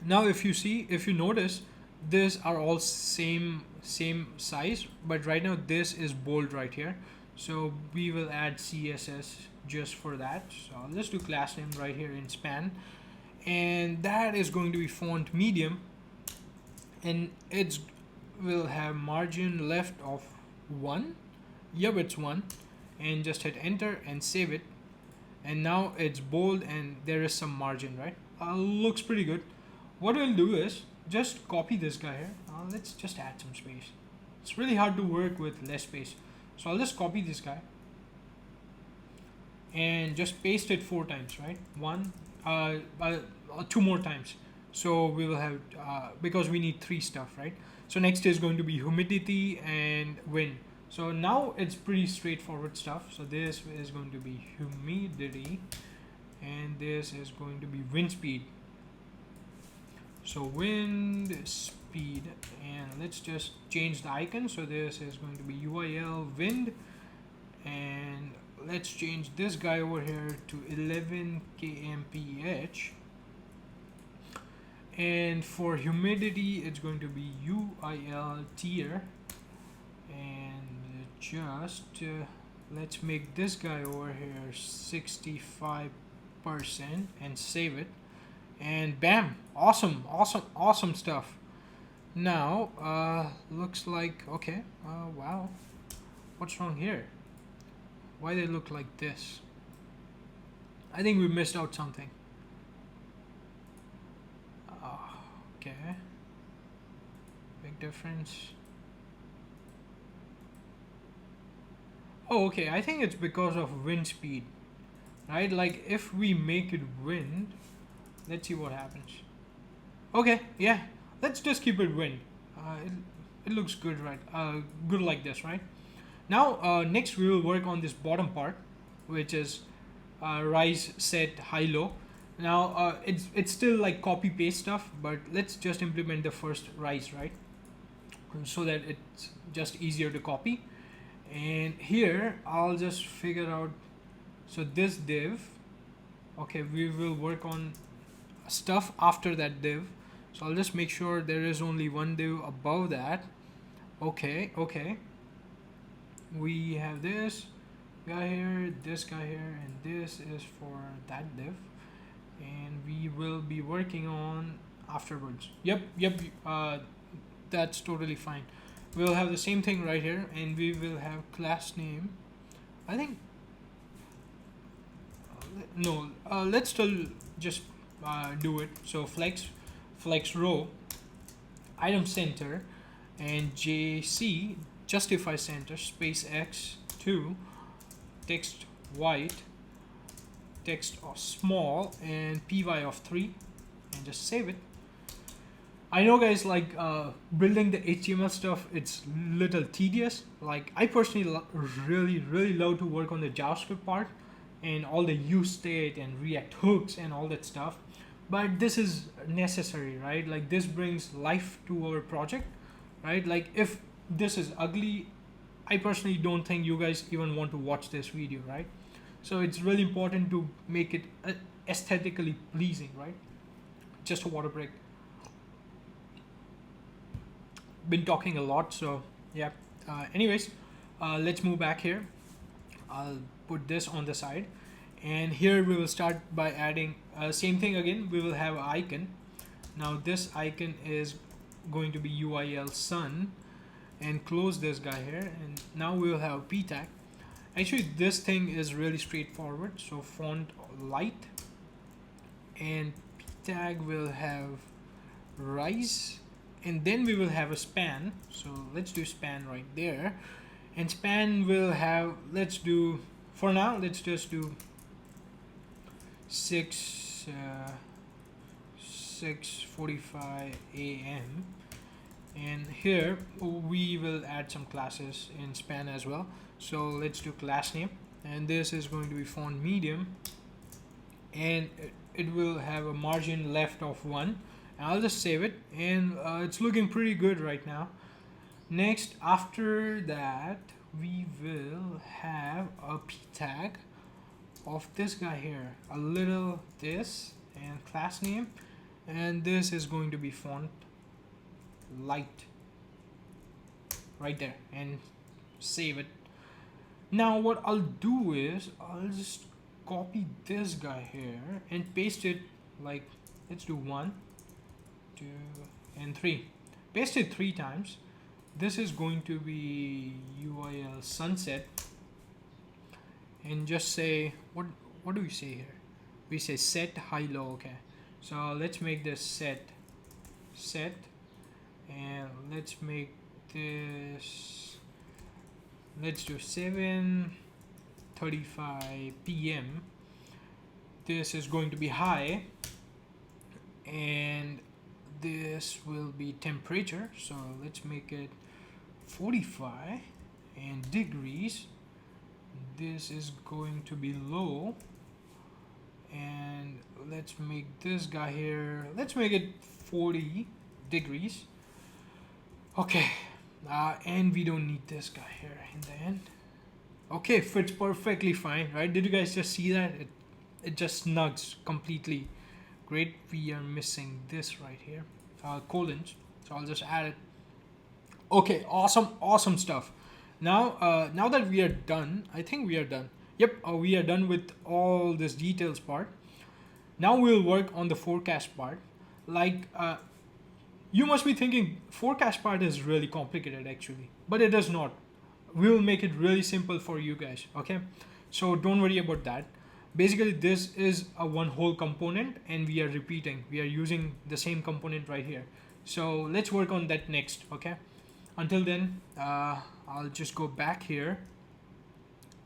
Now if you notice, these are all same size, but right now this is bold right here, so we will add CSS just for that. So I'll just do class name right here in span, and that is going to be font medium, and it's will have margin left of 1. Yep, it's 1, and just hit enter and save it. And now it's bold, and there is some margin, right? Looks pretty good. What we'll do is just copy this guy here. Let's just add some space. It's really hard to work with less space. So I'll just copy this guy and just paste it 4 times, right? Two more times. So we will have, because we need 3 stuff, right? So next is going to be humidity and wind. So now it's pretty straightforward stuff. So this is going to be humidity and this is going to be wind speed. So wind speed, and let's just change the icon. So this is going to be UIL wind, and let's change this guy over here to 11 kmph. And for humidity, it's going to be UIL tier, and just let's make this guy over here 65% and save it. And bam, awesome stuff. Now looks like okay. Wow, what's wrong here? Why they look like this? I think we missed out something. Okay, big difference. Oh, okay, I think it's because of wind speed, right? Like if we make it wind, let's see what happens. Okay, yeah, let's just keep it wind. It looks good, right? Good like this, right? Now next we will work on this bottom part, which is rise, set, high, low. Now it's still like copy paste stuff, but let's just implement the first rise, right? So that it's just easier to copy. And here I'll just figure out, so this div, okay, we will work on stuff after that div. So I'll just make sure there is only one div above that. Okay, we have this guy here, this guy here, and this is for that div, and we will be working on afterwards. Yep, that's totally fine. We'll have the same thing right here, and we will have class name. I think no, let's still just do it. So flex row, item center, and JC justify center space x2, text white, text of small, and py of 3, and just save it. I know guys, like building the HTML stuff, it's little tedious. Like I personally really love to work on the JavaScript part and all the use state and React hooks and all that stuff, but this is necessary, right? Like this brings life to our project, right? Like if this is ugly, I personally don't think you guys even want to watch this video, right? So it's really important to make it aesthetically pleasing, right? Just a water break. Been talking a lot, so yeah. Anyways, let's move back here. I'll put this on the side, and here we will start by adding same thing again. We will have an icon. Now this icon is going to be UIL sun, and close this guy here, and now we will have p tag. Actually this thing is really straightforward, so font light, and p tag will have rise, and then we will have a span. So let's do span right there, and span will have, let's do, for now let's just do 6:45 a.m. and here we will add some classes in span as well. So let's do class name, and this is going to be font medium, and it will have a margin left of 1. I'll just save it, and it's looking pretty good right now. Next, after that, we will have a p tag of this guy here, a little this, and class name, and this is going to be font light right there, and save it. Now what I'll do is I'll just copy this guy here and paste it, like let's do 1, 2, and 3. Paste it 3 times. This is going to be UIL sunset, and just say what do we say here? We say set high low. Okay, So let's make this set, and let's make this, let's do 7:35 p.m. This is going to be high, and this will be temperature, so let's make it 45, and degrees, this is going to be low, and let's make this guy here, let's make it 40 degrees. Okay, and we don't need this guy here in the end. Okay, fits perfectly fine, right? Did you guys just see that? It just snugs completely. Great. We are missing this right here, colons, so I'll just add it. Okay, awesome stuff. Now that we are done, I think we are done. Yep, we are done with all this details part. Now we'll work on the forecast part. Like, you must be thinking forecast part is really complicated actually, but it is not. We will make it really simple for you guys, okay? So don't worry about that. Basically, this is a one whole component, and we are repeating. We are using the same component right here. So let's work on that next, okay? Until then, I'll just go back here,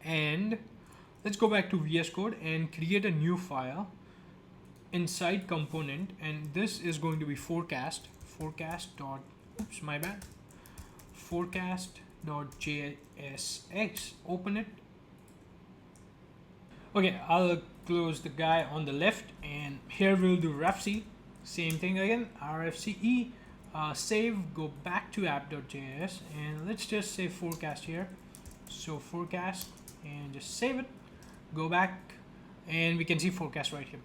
and let's go back to VS Code and create a new file inside component, and this is going to be forecast dot, oops, my bad, forecast.jsx. Open it. Okay, I'll close the guy on the left, and here we'll do refc, same thing again, rfce, save, go back to app.js, and let's just say forecast here. So forecast, and just save it, go back, and we can see forecast right here.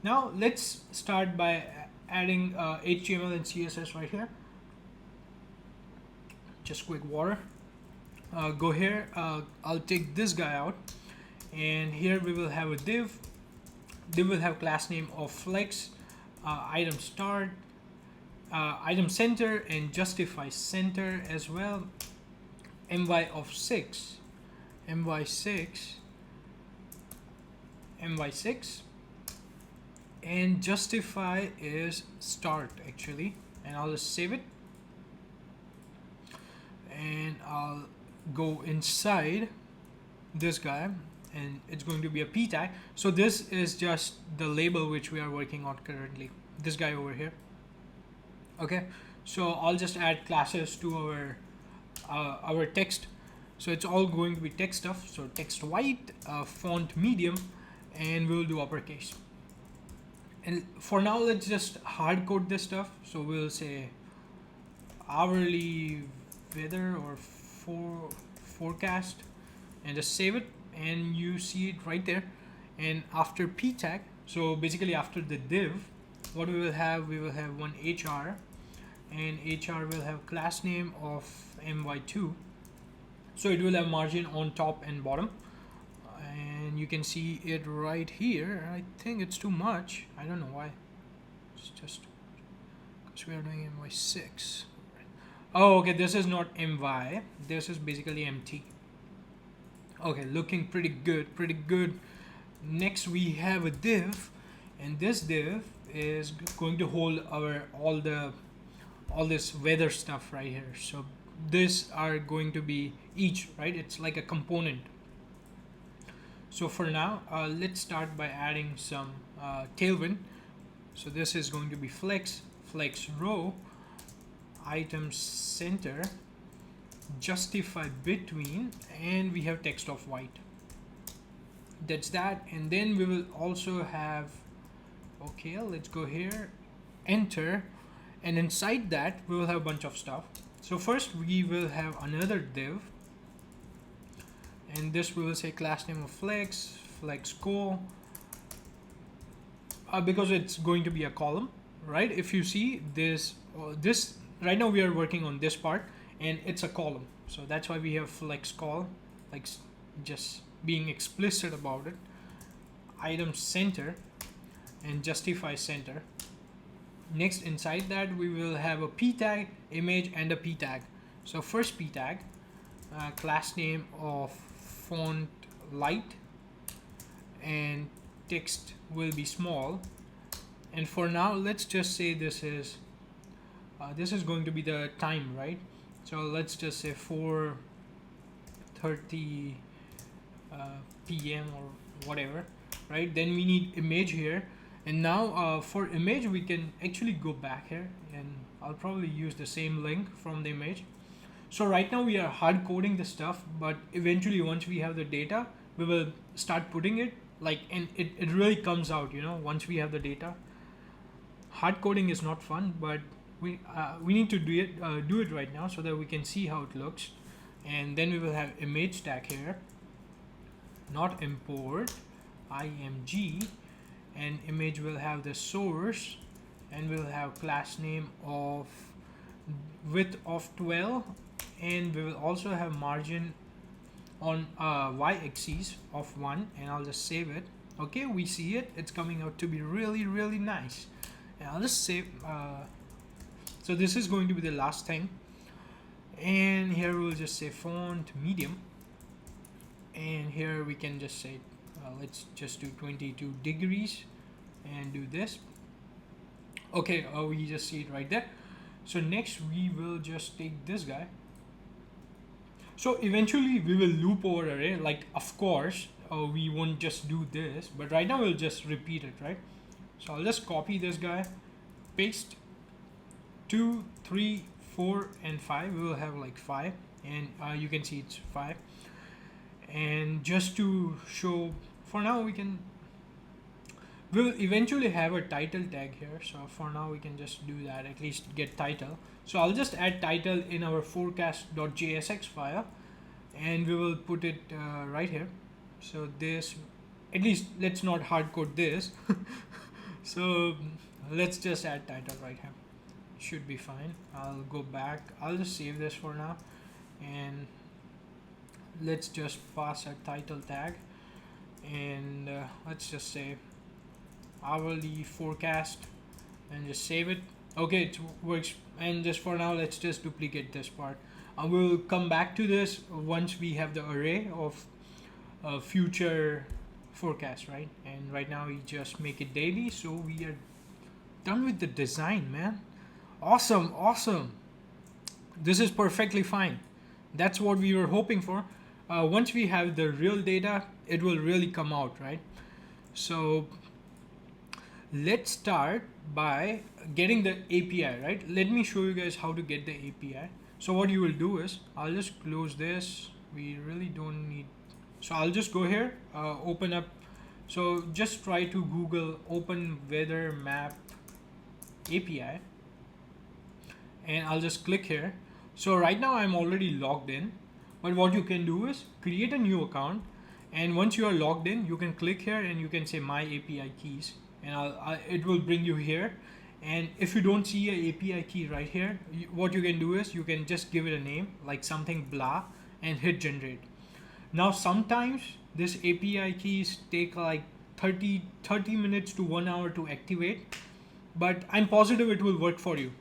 Now let's start by adding HTML and CSS right here. Just quick water. Go here, I'll take this guy out, and here we will have a div. Div will have class name of flex, item start, item center, and justify center as well. my of 6, my6, and justify is start actually, and I'll just save it, and I'll go inside this guy, and it's going to be a p tag. So this is just the label which we are working on currently, this guy over here. Okay, so I'll just add classes to our text. So it's all going to be text stuff. So text white, font medium, and we'll do uppercase. And for now, let's just hard code this stuff. So we'll say hourly weather or forecast, and just save it, and you see it right there. And after p tag, so basically after the div, what we will have one HR, and HR will have class name of my2. So it will have margin on top and bottom, and you can see it right here. I think it's too much. I don't know why. It's just because we are doing my6. Oh, okay, this is not my, this is basically mt. Okay, looking pretty good. Next we have a div, and this div is going to hold our all this weather stuff right here. So this are going to be each, right? It's like a component. So for now, let's start by adding some Tailwind. So this is going to be flex row, item center, justify between, and we have text of white. That's that. And then we will also have, okay, let's go here, enter, and inside that we will have a bunch of stuff. So first we will have another div, and this we will say class name of flex go, because it's going to be a column, right? If you see this, this right now we are working on this part, and it's a column, so that's why we have flex call, like just being explicit about it. Item center and justify center. Next, inside that we will have a p tag, image, and a p tag. So first p tag, class name of font light, and text will be small, And for now, let's just say this is going to be the time, right? So let's just say 4:30 p.m. or whatever, right? Then we need image here, and now for image we can actually go back here, and I'll probably use the same link from the image. So right now we are hard coding the stuff, but eventually once we have the data, we will start putting it like, and it really comes out, once we have the data. Hard coding is not fun, but we need to do it right now so that we can see how it looks. And then we will have image tag here, not import, img, and image will have the source, and we'll have class name of width of 12, and we will also have margin on y-axis of 1, and I'll just save it. Okay, we see it, it's coming out to be really, really nice. And I'll just save, so this is going to be the last thing, and here we'll just say font medium, and here we can just say let's just do 22 degrees and do this. Okay, we just see it right there. So next we will just take this guy. So eventually we will loop over array, like of course we won't just do this, but right now we'll just repeat it, right? So I'll just copy this guy, paste 2, 3, 4, and 5. We will have like 5, and you can see it's 5. And just to show, for now we'll eventually have a title tag here. So for now we can just do that, at least get title. So I'll just add title in our forecast.jsx file, and we will put it right here. So this, at least let's not hard code this. So let's just add title right here. Should be fine. I'll go back. I'll just save this for now, and let's just pass a title tag, and let's just say hourly forecast, and just save it. Okay, it works. And just for now, let's just duplicate this part. We'll come back to this once we have the array of future forecast, right? And right now we just make it daily, so we are done with the design, man. Awesome, awesome. This is perfectly fine. That's what we were hoping for. Once we have the real data, it will really come out, right? So let's start by getting the API, right? Let me show you guys how to get the API. So what you will do is, I'll just close this. We really don't need, so I'll just go here, open up. So just try to Google OpenWeatherMap API, and I'll just click here. So right now I'm already logged in, but what you can do is create a new account, and once you are logged in, you can click here and you can say my API keys, and it will bring you here. And if you don't see a API key right here, what you can do is you can just give it a name, like something blah, and hit generate. Now sometimes this API keys take like 30 minutes to 1 hour to activate, but I'm positive it will work for you.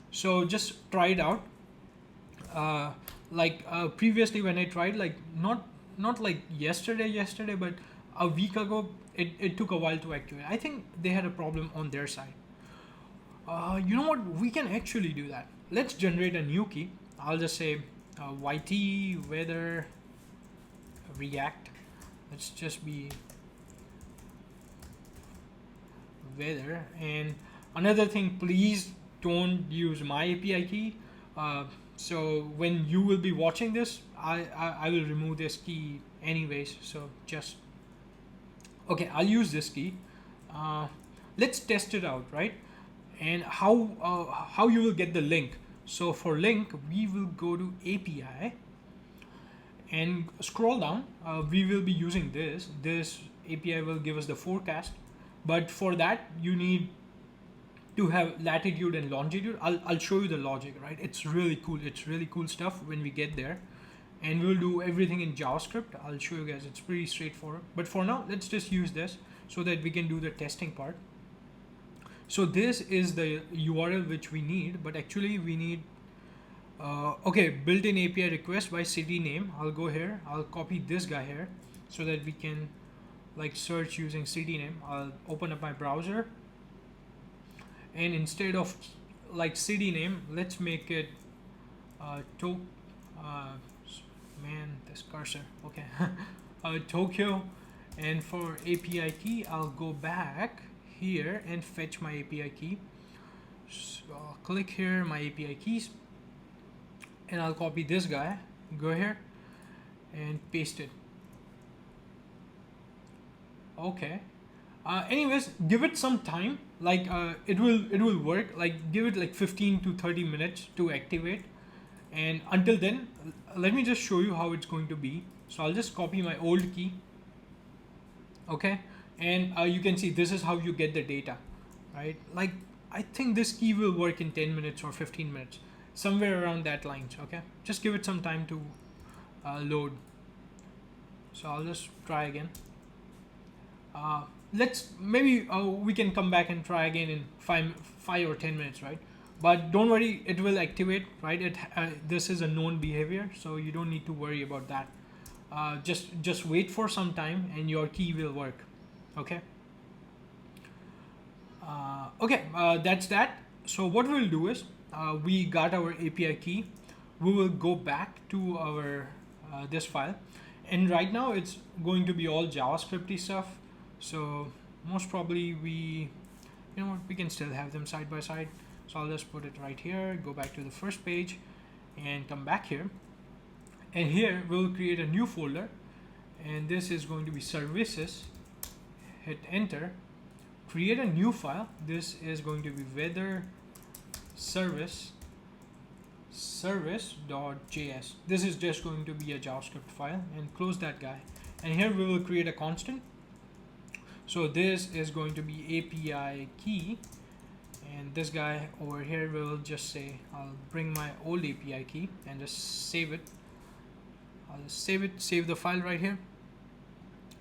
So just try it out. Previously when I tried, like not like yesterday, but a week ago, it took a while to activate. I think they had a problem on their side. You know what? We can actually do that. Let's generate a new key. I'll just say YT weather react. Let's just be weather. And another thing, please don't use my API key. So when you will be watching this, I will remove this key anyways. So just, okay, I'll use this key. Let's test it out, right? And how you will get the link. So for link, we will go to API and scroll down. We will be using this. This API will give us the forecast, but for that you need to have latitude and longitude. I'll show you the logic, right? It's really cool. It's really cool stuff when we get there, and we'll do everything in JavaScript. I'll show you guys. It's pretty straightforward. But for now, let's just use this so that we can do the testing part. So this is the URL which we need, but actually we need, okay, built-in API request by city name. I'll go here, I'll copy this guy here so that we can like search using city name. I'll open up my browser, and instead of like city name, let's make it to man, this cursor, okay. Tokyo. And for API key, I'll go back here and fetch my API key. So I'll click here, my API keys, and I'll copy this guy, go here and paste it. Okay. Anyways, give it some time, like it will work, like give it like 15 to 30 minutes to activate. And until then, let me just show you how it's going to be. So I'll just copy my old key. Okay, and you can see this is how you get the data, right? Like I think this key will work in 10 minutes or 15 minutes, somewhere around that lines. Okay, just give it some time to load. So I'll just try again. Let's maybe we can come back and try again in 5 or 10 minutes, right? But don't worry, it will activate, right? This is a known behavior, so you don't need to worry about that. Just wait for some time and your key will work. Okay. That's that. So what we'll do is we got our API key. We will go back to our this file, and right now it's going to be all JavaScripty stuff. So most probably we can still have them side by side. So I'll just put it right here, go back to the first page and come back here. And here we'll create a new folder, and this is going to be services. Hit enter, create a new file. This is going to be weather service.js. This is just going to be a JavaScript file, and close that guy. And here we will create a constant. So this is going to be API key, and this guy over here will just say, I'll bring my old API key and just save it. I'll just save the file right here.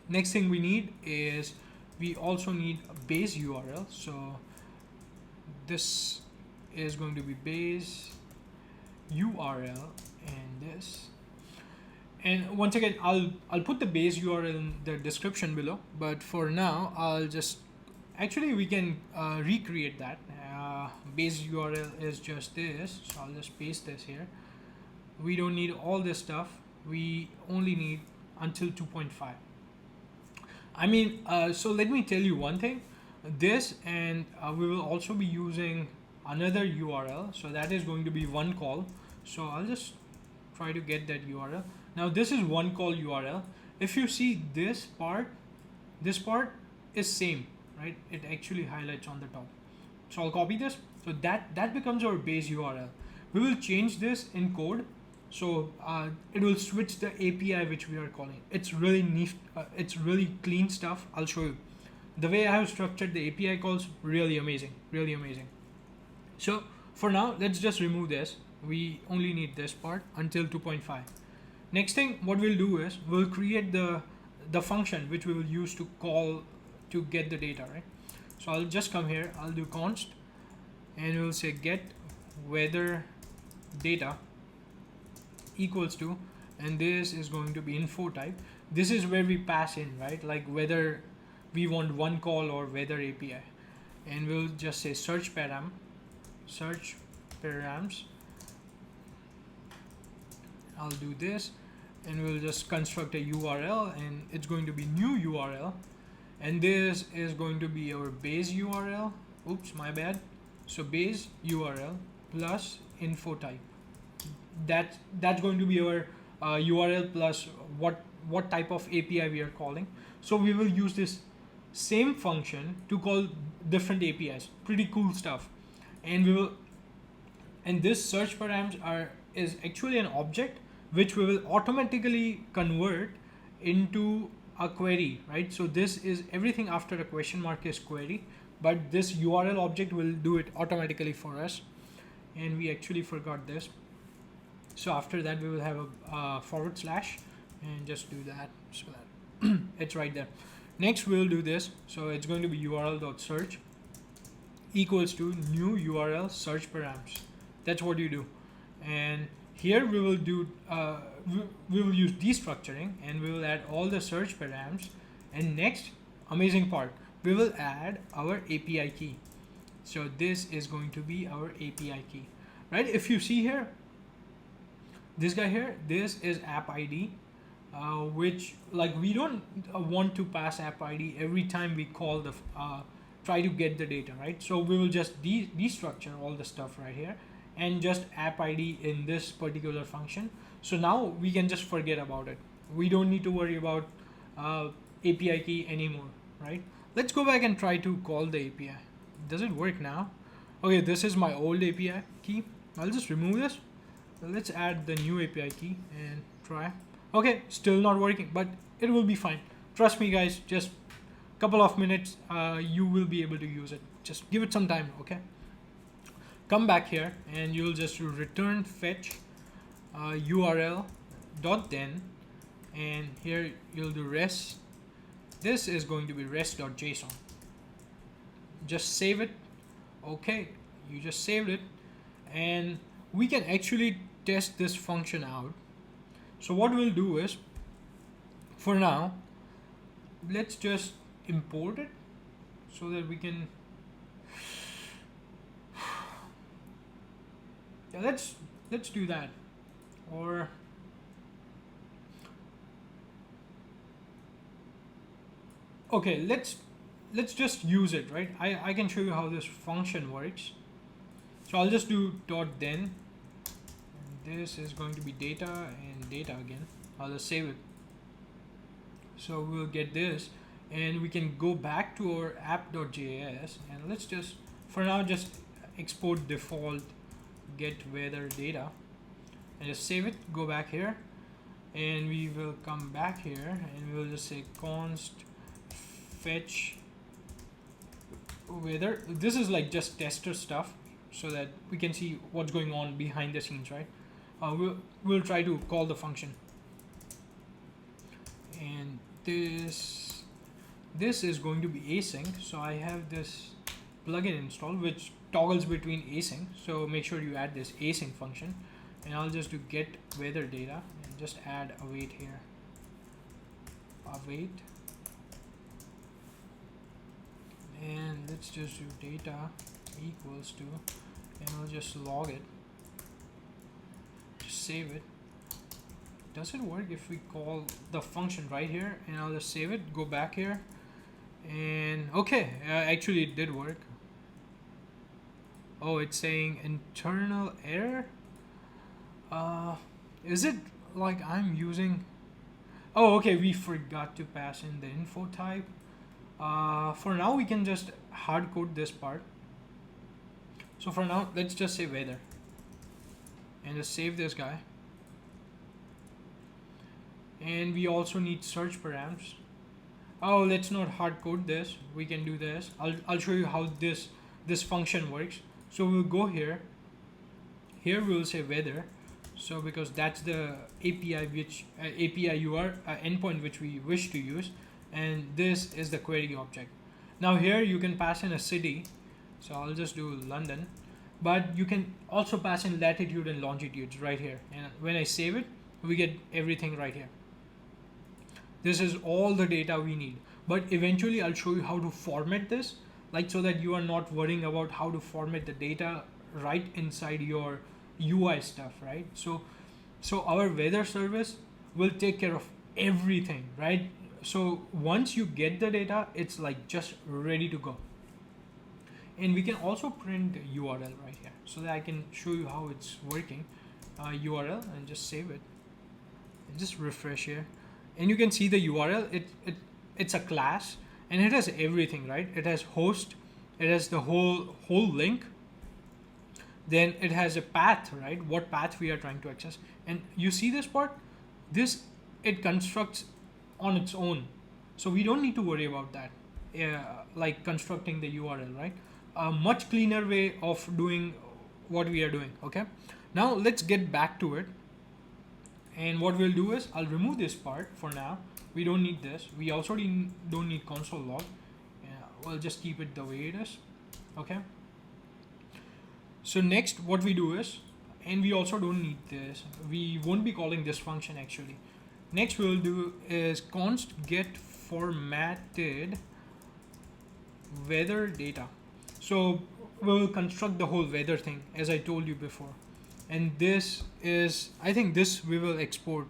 Next thing we need is we also need a base URL. So this is going to be base URL and this. And once again, I'll put the base URL in the description below, but for now I'll just we can recreate that. Base URL is just this, so I'll just paste this here. We don't need all this stuff. We only need until 2.5. I mean, so let me tell you one thing. This, and we will also be using another URL. So that is going to be one call. So I'll just try to get that URL. Now this is one call URL. If you see this part is same, right? It actually highlights on the top. So I'll copy this. So that becomes our base URL. We will change this in code. So it will switch the API which we are calling. It's really neat. It's really clean stuff. I'll show you. The way I have structured the API calls, really amazing, really amazing. So for now, let's just remove this. We only need this part until 2.5. Next thing, what we'll do is we'll create the function which we will use to call to get the data, right? So I'll just come here. I'll do const, and we'll say get weather data equals to, and this is going to be info type. This is where we pass in, right? Like whether we want one call or weather API, and we'll just say search params. I'll do this, and we'll just construct a URL, and it's going to be new URL, and this is going to be our base URL. Oops, my bad. So base URL plus info type. That's going to be our URL plus what type of API we are calling. So we will use this same function to call different APIs. Pretty cool stuff. And this search params is actually an object which we will automatically convert into a query, right? So this is everything after a question mark is query, but this URL object will do it automatically for us. And we actually forgot this. So after that, we will have a forward slash and just do that so that it's right there. Next, we'll do this. So it's going to be url.search equals to new URL search params. That's what you do. And here we will do we will use destructuring, and we will add all the search params. And next, amazing part, we will add our API key. So this is going to be our API key, right? If you see here, this guy here, this is app ID, which like we don't want to pass app ID every time we call the try to get the data, right? So we will just destructure all the stuff right here and just app ID in this particular function. So now we can just forget about it. We don't need to worry about API key anymore, right? Let's go back and try to call the API. Does it work now? Okay, this is my old API key. I'll just remove this. Let's add the new API key and try. Okay, still not working, but it will be fine. Trust me, guys, just a couple of minutes, you will be able to use it. Just give it some time, okay? Come back here and you'll just return fetch URL dot then, and here you'll do rest. This is going to be rest.json. Just save it. Okay, you just saved it, and we can actually test this function out. So what we'll do is, for now, let's just import it so that we can yeah, let's do that. Or okay, let's just use it, right? I can show you how this function works. So I'll just do dot then. This is going to be data and data again. I'll just save it. So we'll get this, and we can go back to our app.js, and let's just, for now, just export default get weather data and just save it. Go back here, and we will come back here and we'll just say const fetch weather. This is like just tester stuff so that we can see what's going on behind the scenes, right? We'll try to call the function, and this is going to be async. So I have this plugin installed which toggles between async, so make sure you add this async function, and I'll just do get weather data and just add await here, await, and let's just do data equals to, and I'll just log it, just save it. Does it work if we call the function right here? And I'll just save it, go back here, and okay, actually it did work. Oh, it's saying internal error. Is it like I'm using, oh okay, we forgot to pass in the info type. For now we can just hard code this part. So for now, let's just say weather and just save this guy. And we also need search params. Oh, let's not hard code this. We can do this. I'll show you how this function works. So we'll go here. Here we'll say weather. So because that's the API which API URL endpoint which we wish to use, and this is the query object. Now here you can pass in a city. So I'll just do London, but you can also pass in latitude and longitudes right here. And when I save it, we get everything right here. This is all the data we need, but eventually I'll show you how to format this, like so that you are not worrying about how to format the data right inside your UI stuff, right? So our weather service will take care of everything, right? So once you get the data, it's like just ready to go. And we can also print URL right here so that I can show you how it's working. URL, and just save it and just refresh here. And you can see the URL, it's a class, and it has everything, right? It has host, it has the whole link, then it has a path, right? What path we are trying to access. And you see this part, it constructs on its own, so we don't need to worry about that, like constructing the URL, right? A much cleaner way of doing what we are doing. Okay, now let's get back to it. And what we'll do is I'll remove this part for now. We don't need this. We also don't need console log. We'll just keep it the way it is. Okay. So next what we do is, and we also don't need this. We won't be calling this function actually. Next we'll do is const get formatted weather data. So we will construct the whole weather thing as I told you before. And this is, I think this we will export.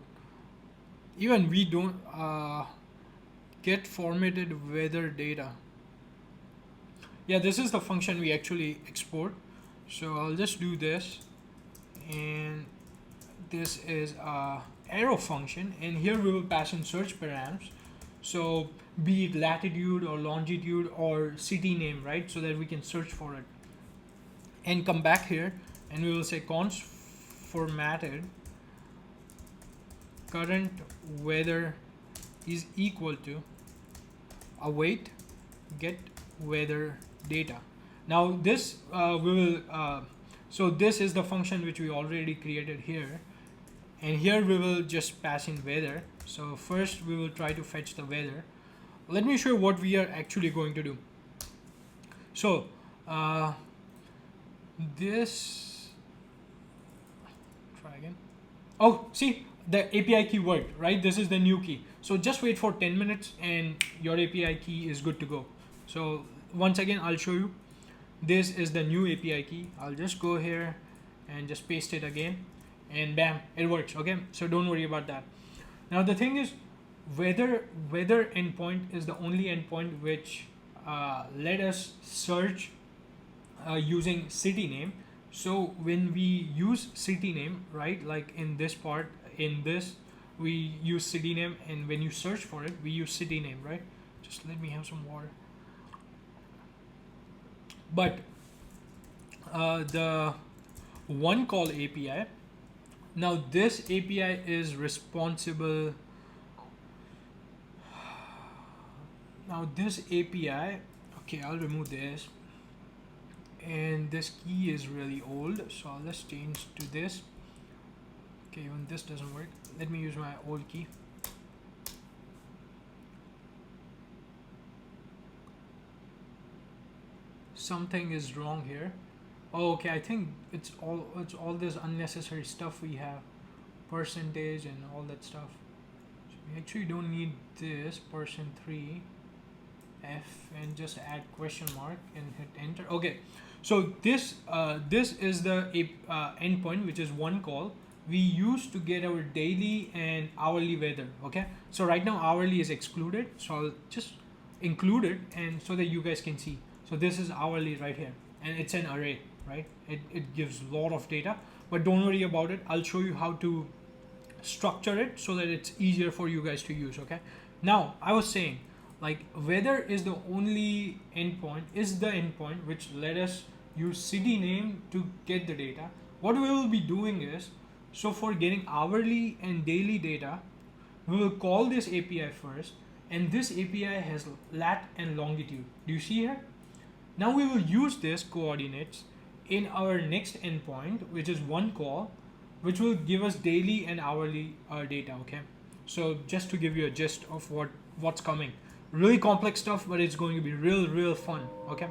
Even we don't get formatted weather data. Yeah, this is the function we actually export. So I'll just do this, and this is a arrow function, and here we will pass in search params. So be it latitude or longitude or city name, right? So that we can search for it. And come back here and we will say const formatted current weather is equal to await get weather data. Now this we will so this is the function which we already created here, and here we will just pass in weather. So first we will try to fetch the weather. Let me show you what we are actually going to do. So this, try again. Oh, see the API key worked, right? This is the new key. So just wait for 10 minutes and your API key is good to go. So once again, I'll show you. This is the new API key. I'll just go here and just paste it again, and bam, it works. Okay, so don't worry about that. Now the thing is, weather endpoint is the only endpoint which let us search using city name. So when we use city name, right, like in this part, in this we use city name, and when you search for it we use city name, right? Just let me have some water. But the one call API, now this API is responsible. Now this API, okay, I'll remove this, and this key is really old, so I'll just change to this. Okay, even this doesn't work. Let me use my old key. Something is wrong here. Oh, okay, I think it's all this unnecessary stuff we have, percentage and all that stuff. So we actually don't need this %3 F, and just add question mark and hit enter. Okay, so this is the endpoint, which is one call we use to get our daily and hourly weather. Okay, so right now hourly is excluded, so I'll just include it, and so that you guys can see. So this is hourly right here, and it's an array, right? It gives a lot of data, but don't worry about it. I'll show you how to structure it so that it's easier for you guys to use. Okay, now I was saying, like, weather is the only endpoint, is the endpoint which let us use city name to get the data. What we will be doing is, so for getting hourly and daily data, we will call this API first, and this API has lat and longitude. Do you see here? Now we will use this coordinates in our next endpoint, which is one call, which will give us daily and hourly data. Okay, so just to give you a gist of what's coming. Really complex stuff, but it's going to be real fun. Okay,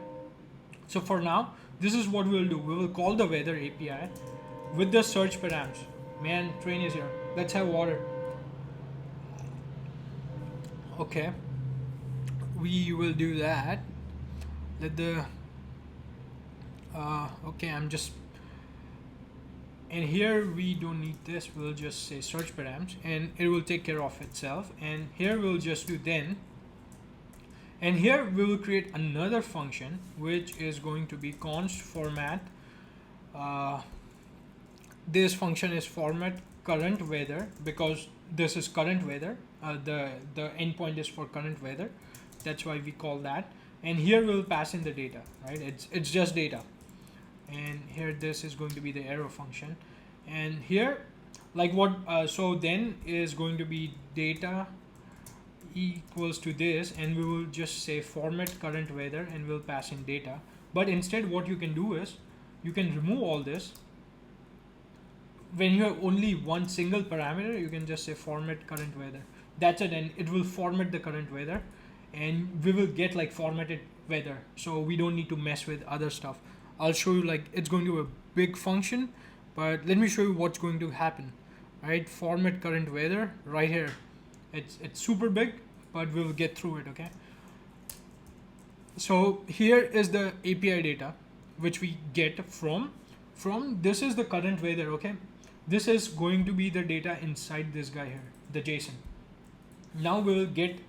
so for now, this is what we will do. We will call the weather API with the search params. Man, train is here. Let's have water. Okay, we will do that. Let the okay, I'm just, and here we don't need this. We'll just say search params, and it will take care of itself. And here we'll just do then. And here we will create another function which is going to be const format. This function is format current weather, because this is current weather. The endpoint is for current weather. That's why we call that. And here we'll pass in the data, right? It's just data. And here this is going to be the arrow function. And here, like what? So then is going to be data equals to this, and we will just say format current weather, and we'll pass in data. But instead what you can do is you can remove all this. When you have only one single parameter, you can just say format current weather. That's it, and it will format the current weather, and we will get like formatted weather, so we don't need to mess with other stuff. I'll show you, like, it's going to be a big function, but let me show you what's going to happen. Right, format current weather right here. It's super big, but we will get through it. Okay, so here is the API data. which we get from this is the current weather. Okay, this is going to be the data inside this guy here, the JSON. Now we'll get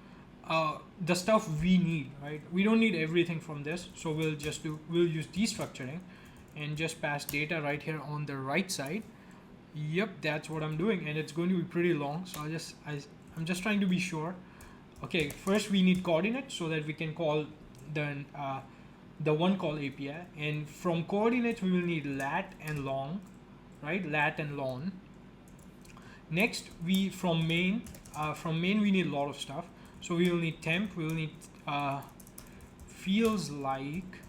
the stuff we need, right? We don't need everything from this, so we'll use destructuring and just pass data right here on the right side. Yep, that's what I'm doing, and it's going to be pretty long, so I'm just trying to be sure. Okay, first we need coordinates so that we can call the one call API, and from coordinates we will need lat and long, right? Lat and long. Next, from main we need a lot of stuff. So we will need temp, we will need feels like,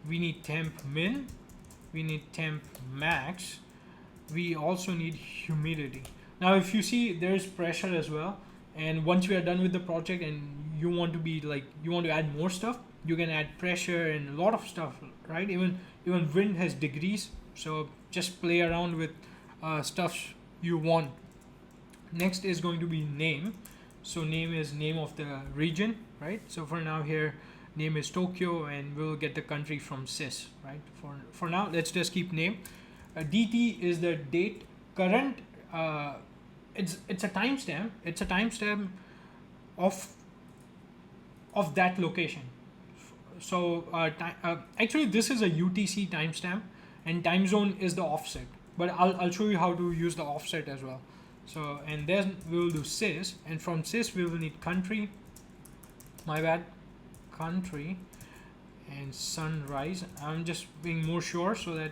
we need temp min, we need temp max, we also need humidity. Now if you see, there's pressure as well, and once we are done with the project and you want to add more stuff, you can add pressure and a lot of stuff, right? Even wind has degrees, so just play around with stuff you want. Next is going to be name. So name is name of the region, right? So for now here, name is Tokyo, and we'll get the country from sys, right? For now, let's just keep name. DT is the date. Current, it's a timestamp. It's a timestamp of that location. So actually, this is a UTC timestamp, and time zone is the offset. But I'll show you how to use the offset as well. So, and then we will do sys, and from sys we will need country, country, and sunrise. I'm just being more sure so that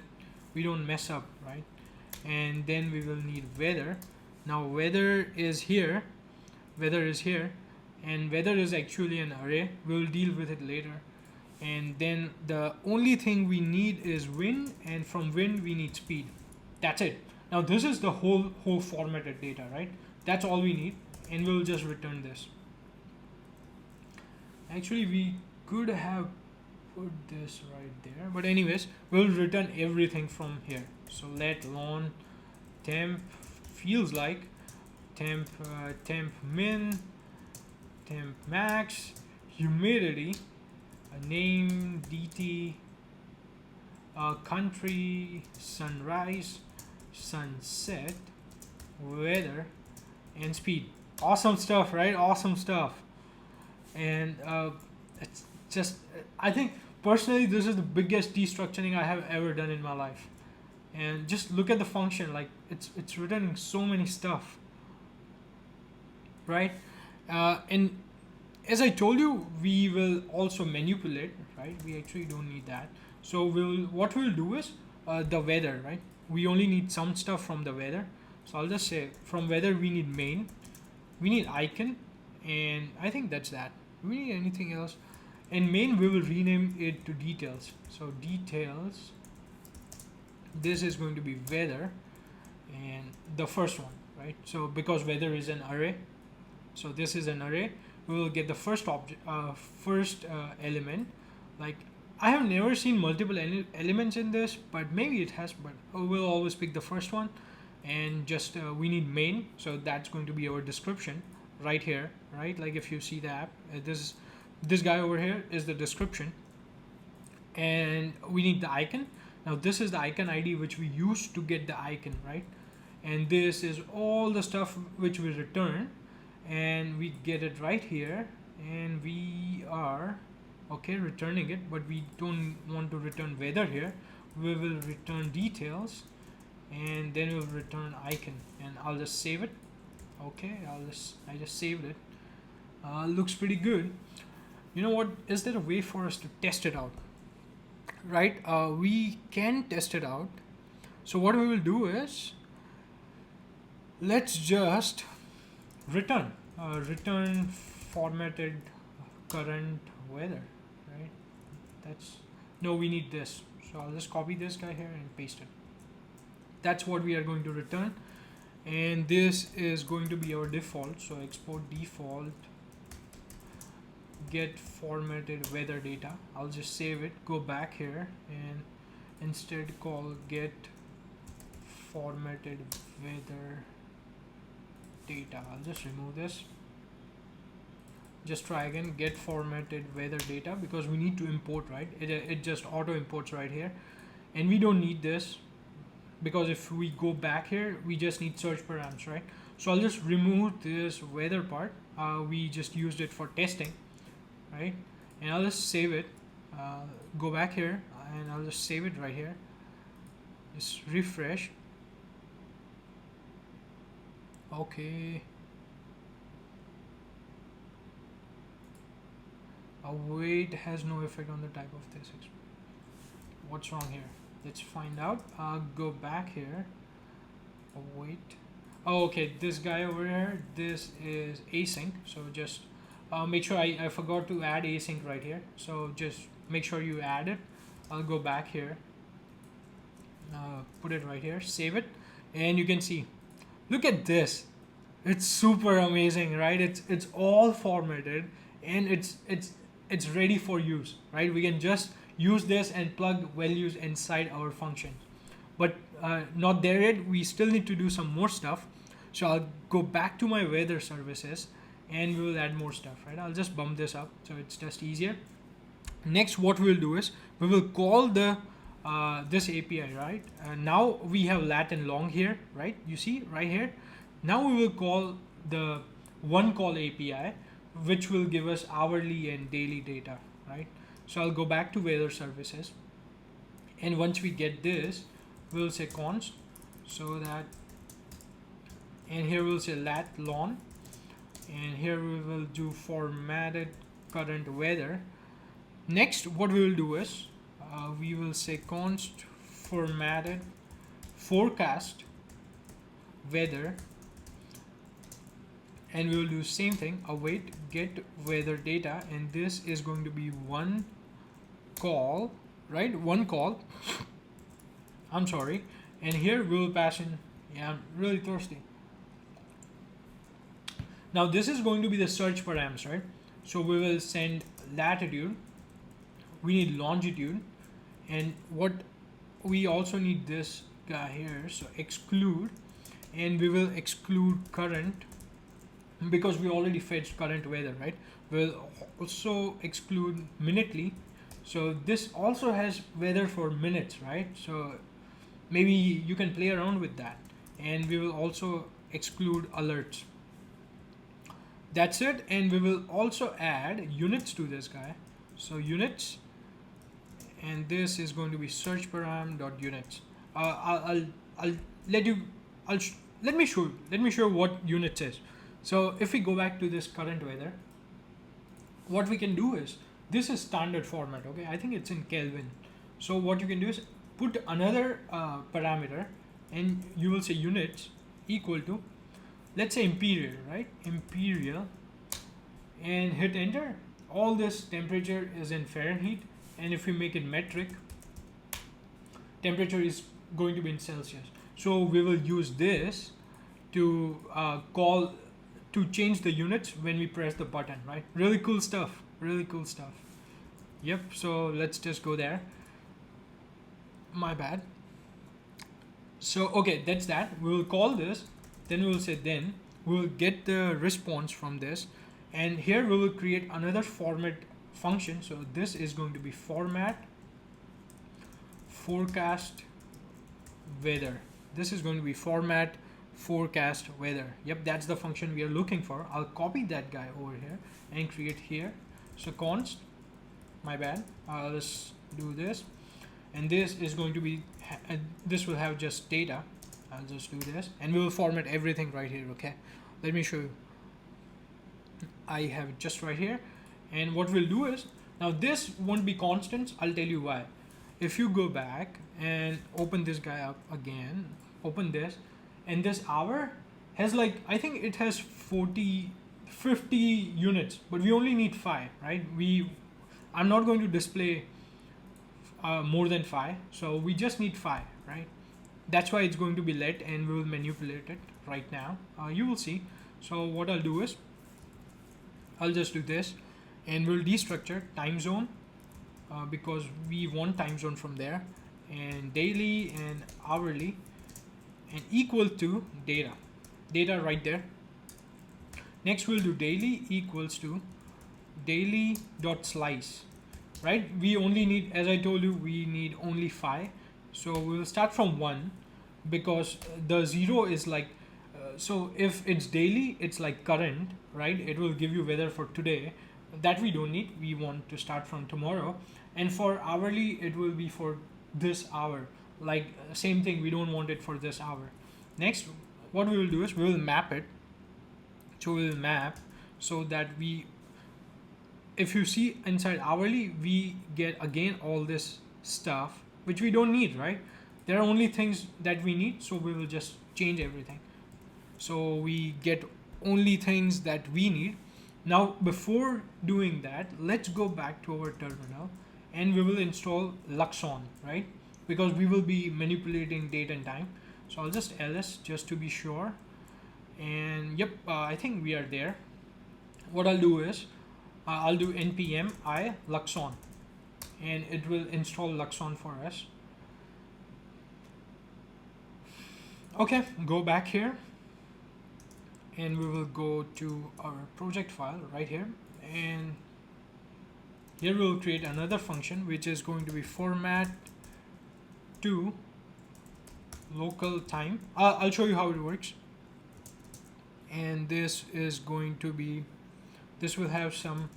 we don't mess up, right? And then we will need weather. Now weather is here, and weather is actually an array. We'll deal with it later. And then the only thing we need is wind, and from wind we need speed. That's it. Now this is the whole formatted data, right? That's all we need, and we'll just return this. Actually, we could have put this right there, but anyways, we'll return everything from here. So let long temp feels like, temp min, temp max, humidity, name, DT, country, sunrise, sunset, weather, and speed. Awesome stuff, right? Awesome stuff. And it's just, I think personally this is the biggest destructuring I have ever done in my life. And just look at the function, like it's returning so many stuff, right? And as I told you, we will also manipulate, right? We actually don't need that. So what we'll do is the weather, right? We only need some stuff from the weather. So I'll just say from weather we need main, we need icon, and I think that's that. Do we need anything else? And main we will rename it to details. So details, this is going to be weather, and the first one, right? So because weather is an array, so this is an array, we will get the first object, element. Like I have never seen multiple elements in this, but maybe it has, but we'll always pick the first one. And just we need main, so that's going to be our description right here, right? Like if you see the app, this guy over here is the description, and we need the icon. Now this is the icon ID which we use to get the icon, right? And this is all the stuff which we return, and we get it right here, and we are okay returning it, but we don't want to return weather here. We will return details, and then we'll return icon, and I'll just save it. Okay, I just saved it. Looks pretty good. You know what, is there a way for us to test it out, right? We can test it out. So what we will do is, let's just return formatted current weather, right? No, we need this, so I'll just copy this guy here and paste it. That's what we are going to return, and this is going to be our default. So export default, get formatted weather data. I'll just save it, go back here, and instead call get formatted weather data. I'll just remove this Just try again, get formatted weather data, because we need to import, right? It just auto imports right here, and we don't need this, because if we go back here, we just need search params, right? So I'll just remove this weather part. We just used it for testing, right? And I'll just save it. Go back here and I'll just save it right here. Just refresh. Okay. Await has no effect on the type of this. What's wrong here? Let's find out. Go back here. Await. Oh, okay, this guy over here, this is async. So just make sure I forgot to add async right here. So just make sure you add it. I'll go back here. Put it right here, save it, and you can see, look at this. It's super amazing, right? It's all formatted, and it's ready for use, right? We can just use this and plug values inside our function. But not there yet. We still need to do some more stuff. So I'll go back to my weather services and we will add more stuff, right? I'll just bump this up so it's just easier. Next, what we'll do is we will call the this API, right? Now we have lat and long here, right? You see right here. Now we will call the one call API, which will give us hourly and daily data, right? So I'll go back to weather services, and once we get this, we'll say const, so that, and here we'll say lat long, and here we will do formatted current weather. Next, what we will do is we will say const formatted forecast weather, and we will do same thing, await get weather data, and this is going to be one call, right? One call. I'm sorry. And here we will pass in, yeah, I'm really thirsty. Now this is going to be the search params, right? So we will send latitude, we need longitude, and what we also need this guy here, so exclude, and we will exclude current, because we already fetched current weather, right? We'll also exclude minutely, so this also has weather for minutes, right? So maybe you can play around with that. And we will also exclude alerts. That's it. And we will also add units to this guy, so units, and this is going to be search param dot units. I'll let you let me show you what units is. So if we go back to this current weather, what we can do is, this is standard format, okay? I think it's in Kelvin. So what you can do is put another parameter, and you will say units equal to, let's say imperial, right? Imperial, and hit enter. All this temperature is in Fahrenheit, and if we make it metric, temperature is going to be in Celsius. So we will use this to call to change the units when we press the button, right? Really cool stuff. Really cool stuff. Yep. So let's just go there. My bad. So okay, that's that. We will call this. Then we will say then we will get the response from this, and here we will create another format function. So this is going to be format forecast weather. This is going to be format forecast weather. Yep, that's the function we are looking for. I'll copy that guy over here and create here. So const, my bad, I'll just do this, and this is going to be, this will have just data. I'll just do this, and we will format everything right here. Okay, let me show you. I have it just right here, and what we'll do is, now this won't be constants. I'll tell you why. If you go back and open this guy up again, open this, and this hour has, like, I think it has 50 units, but we only need 5, right? I'm not going to display more than 5, so we just need 5, right? That's why it's going to be let, and we will manipulate it right now. You will see. So what I'll do is, I'll just do this, and we'll destructure time zone, because we want time zone from there, and daily and hourly, and equal to data right there. Next we'll do daily equals to daily.slice, right? We only need, as I told you, we need only 5. So we will start from 1 because the 0 is like, so if it's daily, it's like current, right? It will give you weather for today. That we don't need. We want to start from tomorrow. And for hourly, it will be for this hour. Like same thing, we don't want it for this hour. Next, what we will do is we will map it. So we will map so that we, if you see inside hourly, we get again all this stuff which we don't need, right? There are only things that we need, so we will just change everything. So we get only things that we need. Now before doing that, let's go back to our terminal and we will install luxon, right? Because we will be manipulating date and time. So I'll just ls just to be sure. And yep, I think we are there. What I'll do is I'll do npm I luxon and it will install luxon for us. Okay, go back here and we will go to our project file right here, and here we will create another function which is going to be format to local time. I'll show you how it works. And this is going to be, this will have some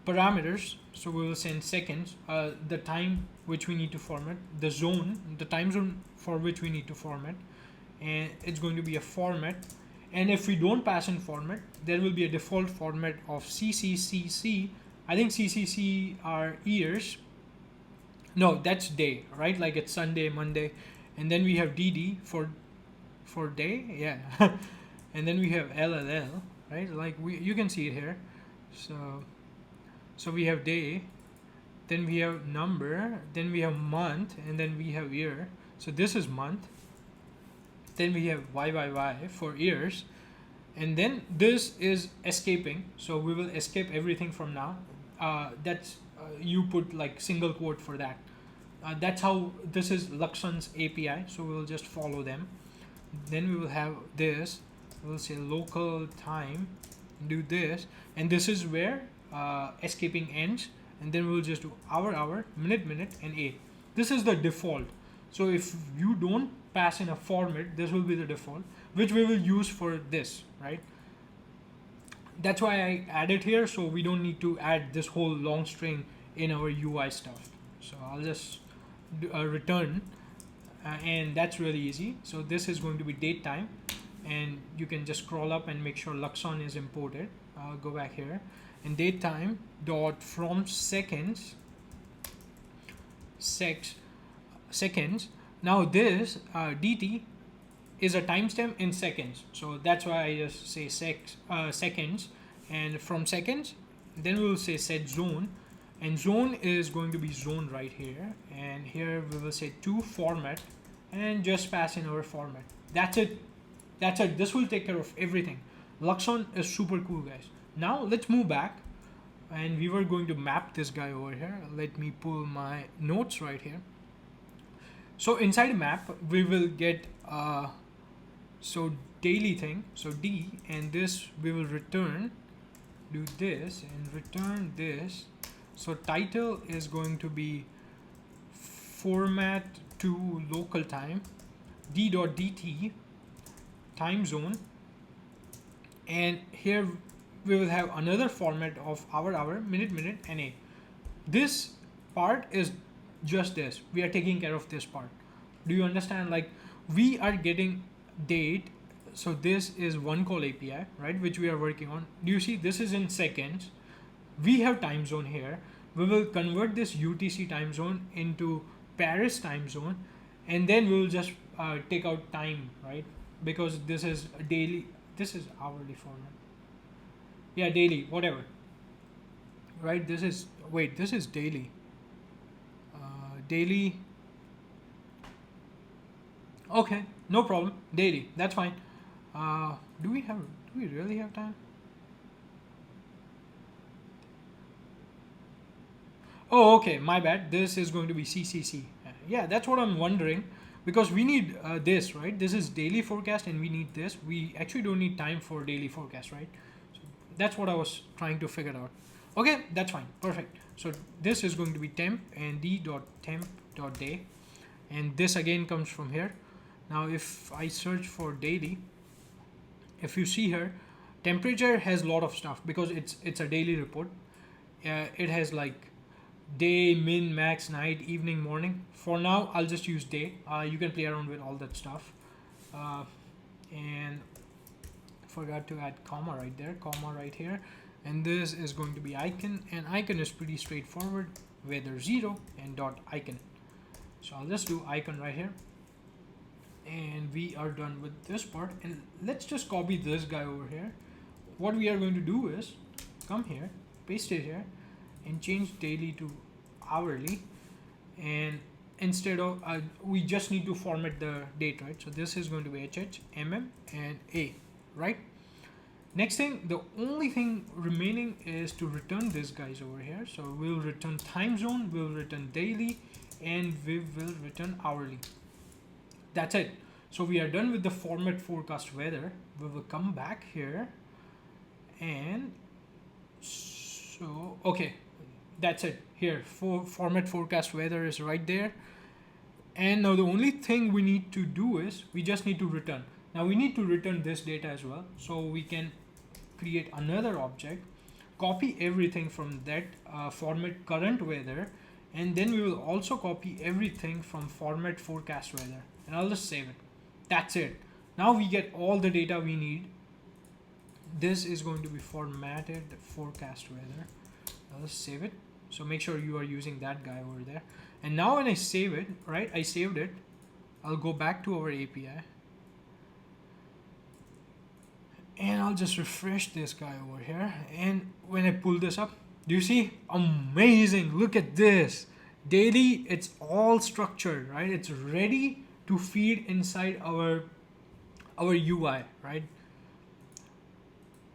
parameters. So we will send seconds, the time which we need to format, the zone, the time zone for which we need to format, and it's going to be a format. And if we don't pass in format, there will be a default format of CCCC. I think CCC are years. No, that's day, right? Like it's Sunday, Monday, and then we have DD for day, yeah. And then we have LLL, right? Like you can see it here. So we have day, then we have number, then we have month, and then we have year. So this is month. Then we have Y for years, and then this is escaping. So we will escape everything from now. That's you put like single quote for that. That's how this is Luxon's API. So we will just follow them. Then we will have this. We'll say local time, do this, and this is where escaping ends. And then we'll just do hour, minute, and a. This is the default. So if you don't pass in a format, this will be the default, which we will use for this, right? That's why I added here, so we don't need to add this whole long string in our UI stuff. So I'll just do a return, and that's really easy. So this is going to be date time, and you can just scroll up and make sure Luxon is imported. Go back here, and date time dot from seconds. Now this dt is a timestamp in seconds, so that's why I just say seconds, and from seconds, then we will say set zone, and zone is going to be zone right here, and here we will say to format, and just pass in our format. That's it. This will take care of everything. Luxon is super cool, guys. Now let's move back, and we were going to map this guy over here. Let me pull my notes right here. So inside map, we will get so daily thing, so D, and this we will return, do this and return this. So title is going to be format to local time, d.dt, time zone, and here we will have another format of hour, minute, and a. This part is just this. We are taking care of this part. Do you understand? Like we are getting date. So this is one call API, right, which we are working on. Do you see this is in seconds? We have time zone here. We will convert this UTC time zone into Paris time zone, and then we will just take out time, right? Because this is daily, this is hourly format. Yeah, daily, whatever. Right, this is, wait, this is daily. Daily. Okay, no problem. Daily, that's fine. Do we really have time? Oh, okay, my bad. This is going to be CCC. Yeah, that's what I'm wondering, because we need this, right? This is daily forecast and we need this. We actually don't need time for daily forecast, right? So that's what I was trying to figure out. Okay, that's fine, perfect. So this is going to be temp and d.temp.day, and this again comes from here. Now if I search for daily, if you see here, temperature has a lot of stuff because it's a daily report. It has like day, min, max, night, evening, morning. For now, I'll just use day. You can play around with all that stuff. And forgot to add comma right there, comma right here. And this is going to be icon, and icon is pretty straightforward. Weather 0 and dot icon. So I'll just do icon right here. And we are done with this part. And let's just copy this guy over here. What we are going to do is come here, paste it here, and change daily to hourly. And instead of we just need to format the date, right? So this is going to be HH, MM, and A, right? Next thing, the only thing remaining is to return this guys over here. So we'll return time zone, we'll return daily, and we will return hourly. That's it. So we are done with the format forecast weather. We will come back here, and so okay, that's it. Here for format forecast weather is right there. And now the only thing we need to do is we just need to return. Now we need to return this data as well. So we can create another object, copy everything from that format current weather, and then we will also copy everything from format forecast weather, and I'll just save it. That's it. Now we get all the data we need. This is going to be formatted forecast weather. I'll just save it. So make sure you are using that guy over there. And now when I save it, right, I saved it. I'll go back to our API. And I'll just refresh this guy over here. And when I pull this up, do you see? Amazing. Look at this. Daily, it's all structured, right? It's ready to feed inside our UI, right?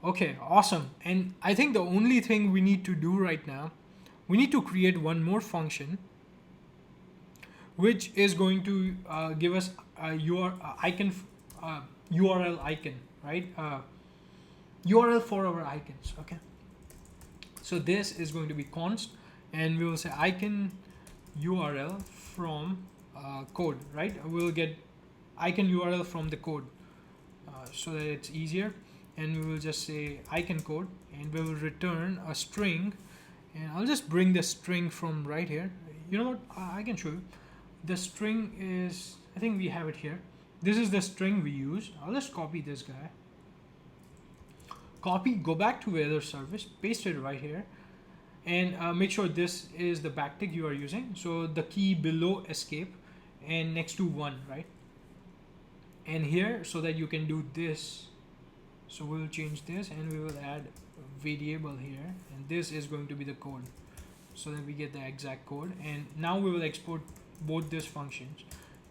Okay, awesome. And I think the only thing we need to do right now, we need to create one more function which is going to give us a URL icon, right? URL for our icons. Okay. So this is going to be const, and we will say icon URL from code, right? We'll get icon URL from the code so that it's easier. And we will just say icon code, and we will return a string. And I'll just bring the string from right here. You know what? I can show you. The string is, I think we have it here. This is the string we use. I'll just copy this guy. Copy, go back to weather service, paste it right here, and make sure this is the backtick you are using. So the key below escape and next to 1, right? And here, so that you can do this. So we'll change this, and we will add a variable here, and this is going to be the code, so that we get the exact code. And now we will export both these functions,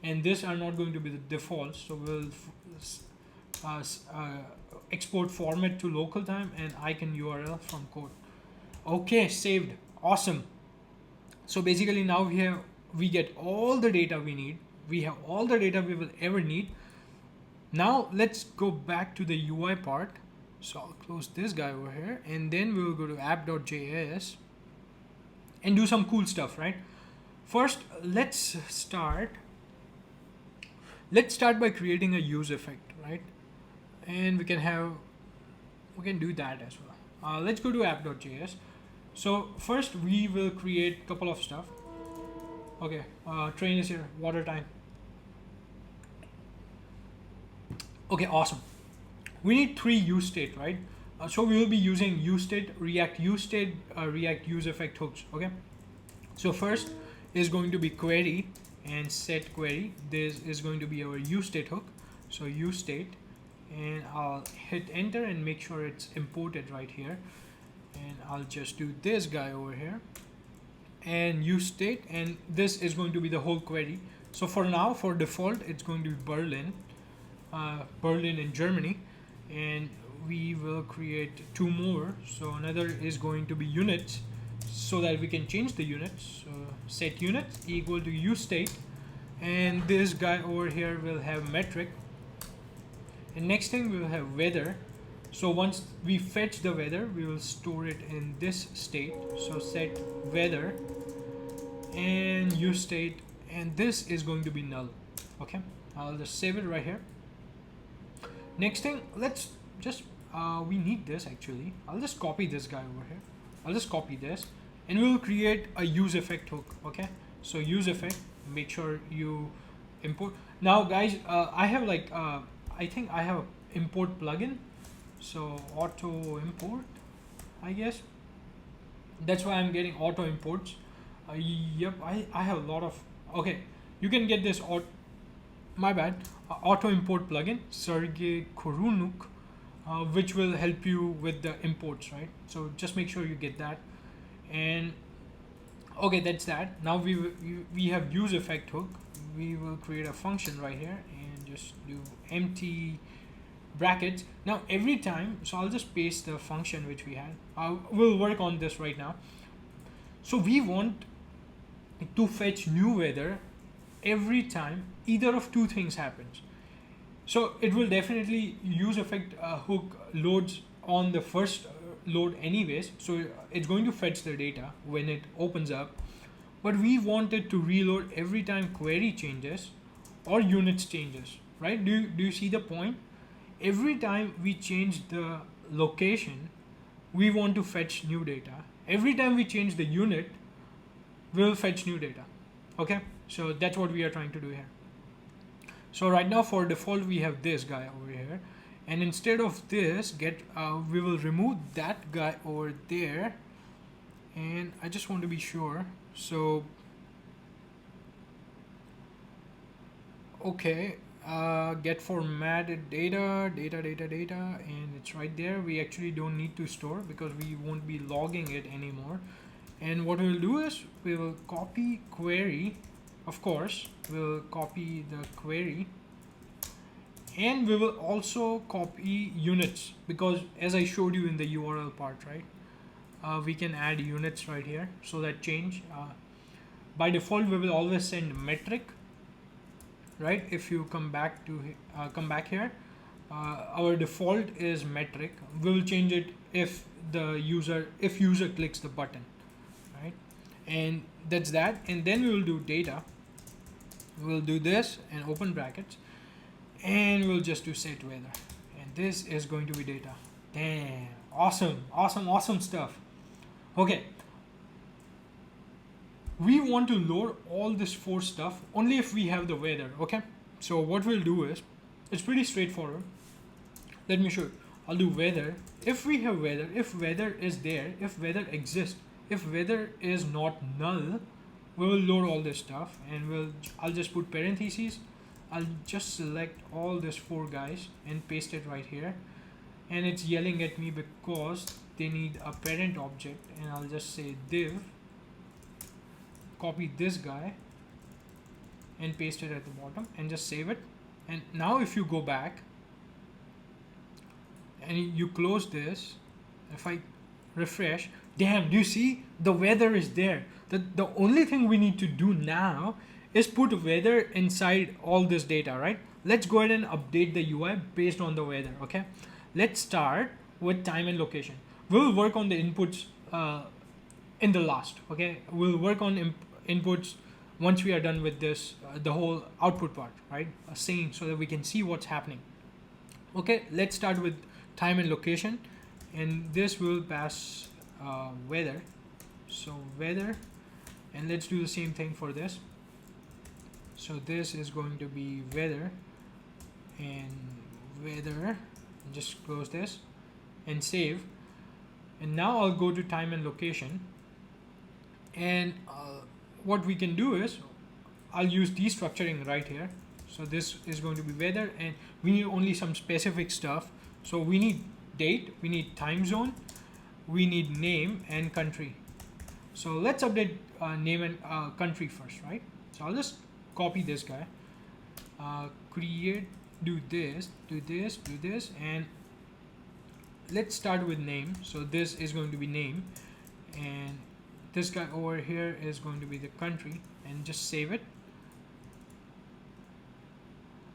and these are not going to be the defaults. So we'll export format to local time and icon URL from code. Okay, saved. Awesome. So basically now we get all the data we need. We have all the data we will ever need. Now let's go back to the UI part. So I'll close this guy over here, and then we will go to app.js and do some cool stuff, right? First, let's start by creating a use effect, right? And we can do that as well. Let's go to app.js. So first we will create a couple of stuff. Okay, train is here, water time. Okay, awesome. We need 3 use state, right? So we will be using use state, React use state, React use effect hooks. Okay. So first is going to be query and set query. This is going to be our use state hook. So use state, and I'll hit enter and make sure it's imported right here. And I'll just do this guy over here and use state, and this is going to be the whole query. So for now, for default, it's going to be Berlin in Germany, and we will create 2 more. So another is going to be units, so that we can change the units. So set units equal to use state, and this guy over here will have metric. And next thing we will have weather. So once we fetch the weather, we will store it in this state. So set weather and use state, and this is going to be null. Okay, I'll just save it right here. Next thing, let's just we need this actually. I'll just copy this guy over here. I'll just copy this, and we'll create a use effect hook. Okay, so use effect, make sure you import. Now guys, I have like I think I have import plugin, so auto import, I guess. That's why I'm getting auto imports. Yep, I have a lot of. Okay, you can get this my bad, auto import plugin, Sergey Korunuk, which will help you with the imports, right? So just make sure you get that. And okay, that's that. Now we have use effect hook. We will create a function right here and just do empty brackets. Now every time, so I'll just paste the function which we had. We'll work on this right now. So we want to fetch new weather every time either of two things happens. So it will definitely use effect hook loads on the first load anyways, so it's going to fetch the data when it opens up, but we want it to reload every time query changes or units changes, right? Do you see the point? Every time we change the location, we want to fetch new data. Every time we change the unit, we'll fetch new data. Okay, so that's what we are trying to do here. So right now for default we have this guy over here, and instead of this we will remove that guy over there, and I just want to be sure. So okay, get formatted data, and it's right there. We actually don't need to store because we won't be logging it anymore. And what we'll do is we will copy query. Of course, we'll copy the query, and we will also copy units, because as I showed you in the URL part, right? We can add units right here. So that change, by default, we will always send metric, right? If you come back here, our default is metric. We will change it if user clicks the button, right? And that's that. And then we will do data. We'll do this and open brackets, and we'll just do set weather, and this is going to be data. Damn, awesome stuff. Okay, we want to load all this 4 stuff only if we have the weather. Okay, so what we'll do is, it's pretty straightforward. Let me show you. I'll do weather. If we have weather, if weather is there, if weather exists, if weather is not null, we will load all this stuff, and I'll just put parentheses. I'll just select all these 4 guys and paste it right here, and it's yelling at me because they need a parent object, and I'll just say div, copy this guy and paste it at the bottom and just save it. And now if you go back and you close this, if I refresh, damn, do you see the weather is there? The only thing we need to do now is put weather inside all this data, right? Let's go ahead and update the UI based on the weather. Okay, let's start with time and location. We'll work on the inputs in the last. Okay, we'll work on inputs once we are done with this, the whole output part, right? Scene, so that we can see what's happening. Okay, let's start with time and location, and this will pass weather. So weather, and let's do the same thing for this. So this is going to be weather, and weather, just close this and save. And now I'll go to time and location, and what we can do is I'll use destructuring right here. So this is going to be weather, and we need only some specific stuff. So we need date, we need time zone, we need name and country. So let's update name and country first, right? So I'll just copy this guy, create, do this, and let's start with name. So this is going to be name, and this guy over here is going to be the country, and just save it.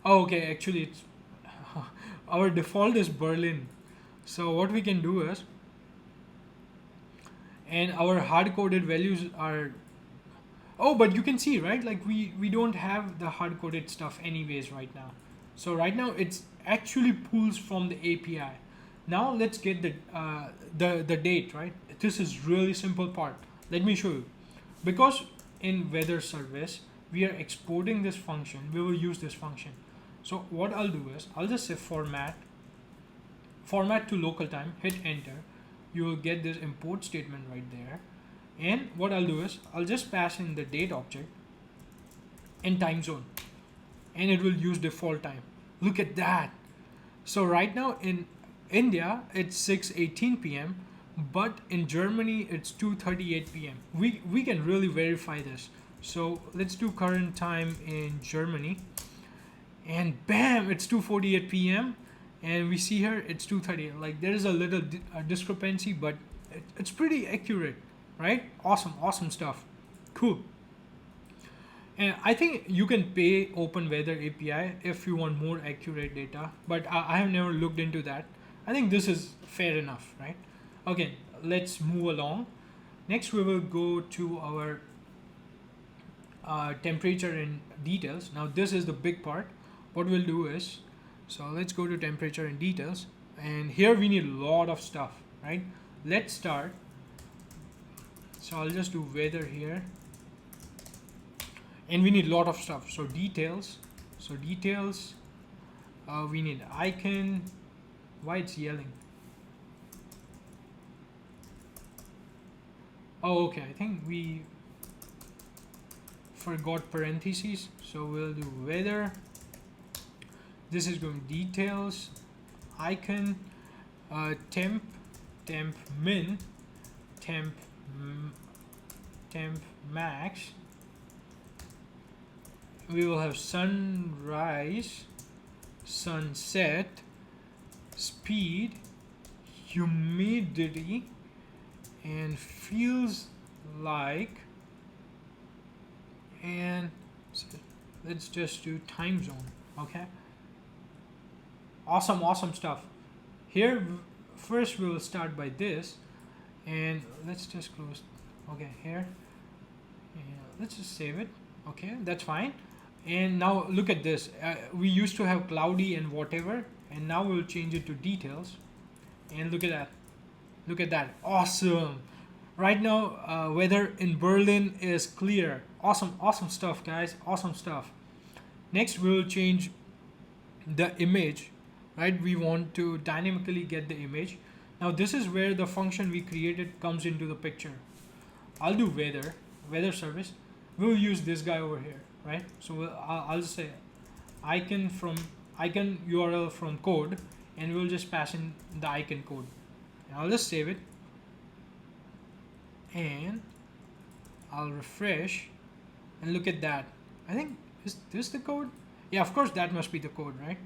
Oh, okay, actually it's our default is Berlin. So what we can do is, and our hard-coded values are, oh, but you can see, right, like we don't have the hard-coded stuff anyways right now. So right now it's actually pulls from the API. Now let's get the date, right? This is really simple part. Let me show you. Because in weather service we are exporting this function, we will use this function. So what I'll do is I'll just say format to local time, hit enter. You will get this import statement right there. And what I'll do is I'll just pass in the date object and time zone, and it will use default time. Look at that. So right now in India it's 6:18 p.m. but in Germany it's 2:38 p.m. We can really verify this. So let's do current time in Germany, and bam, it's 2:48 p.m. and we see here it's 2:30. Like there is a little discrepancy, but it's pretty accurate, right? Awesome stuff. Cool. And I think you can pay OpenWeather API if you want more accurate data, but I have never looked into that. I think this is fair enough, right? Okay, let's move along. Next, we will go to our temperature and details. Now, this is the big part. What we'll do is, so let's go to temperature and details. And here we need a lot of stuff, right? Let's start. So I'll just do weather here. And we need a lot of stuff. So details. We need icon. Why it's yelling? Oh, okay. I think we forgot parentheses. So we'll do weather. This is going details, icon, temp min, temp max. We will have sunrise, sunset, speed, humidity, and feels like, and let's just do time zone. Okay, awesome stuff. Here first we will start by this, and let's just close. Okay, here, and let's just save it. Okay, that's fine. And now look at this. We used to have cloudy and whatever, and now we'll change it to details. And look at that. Look at that. Awesome. Right now, weather in Berlin is clear. Awesome stuff, guys. Awesome stuff. Next, we will change the image, right? We want to dynamically get the image. Now, this is where the function we created comes into the picture. I'll do weather service. We'll use this guy over here, right? So I'll just say icon URL from code, and we'll just pass in the icon code. And I'll just save it, and I'll refresh, and look at that. I think, is this the code? Yeah, of course that must be the code, right?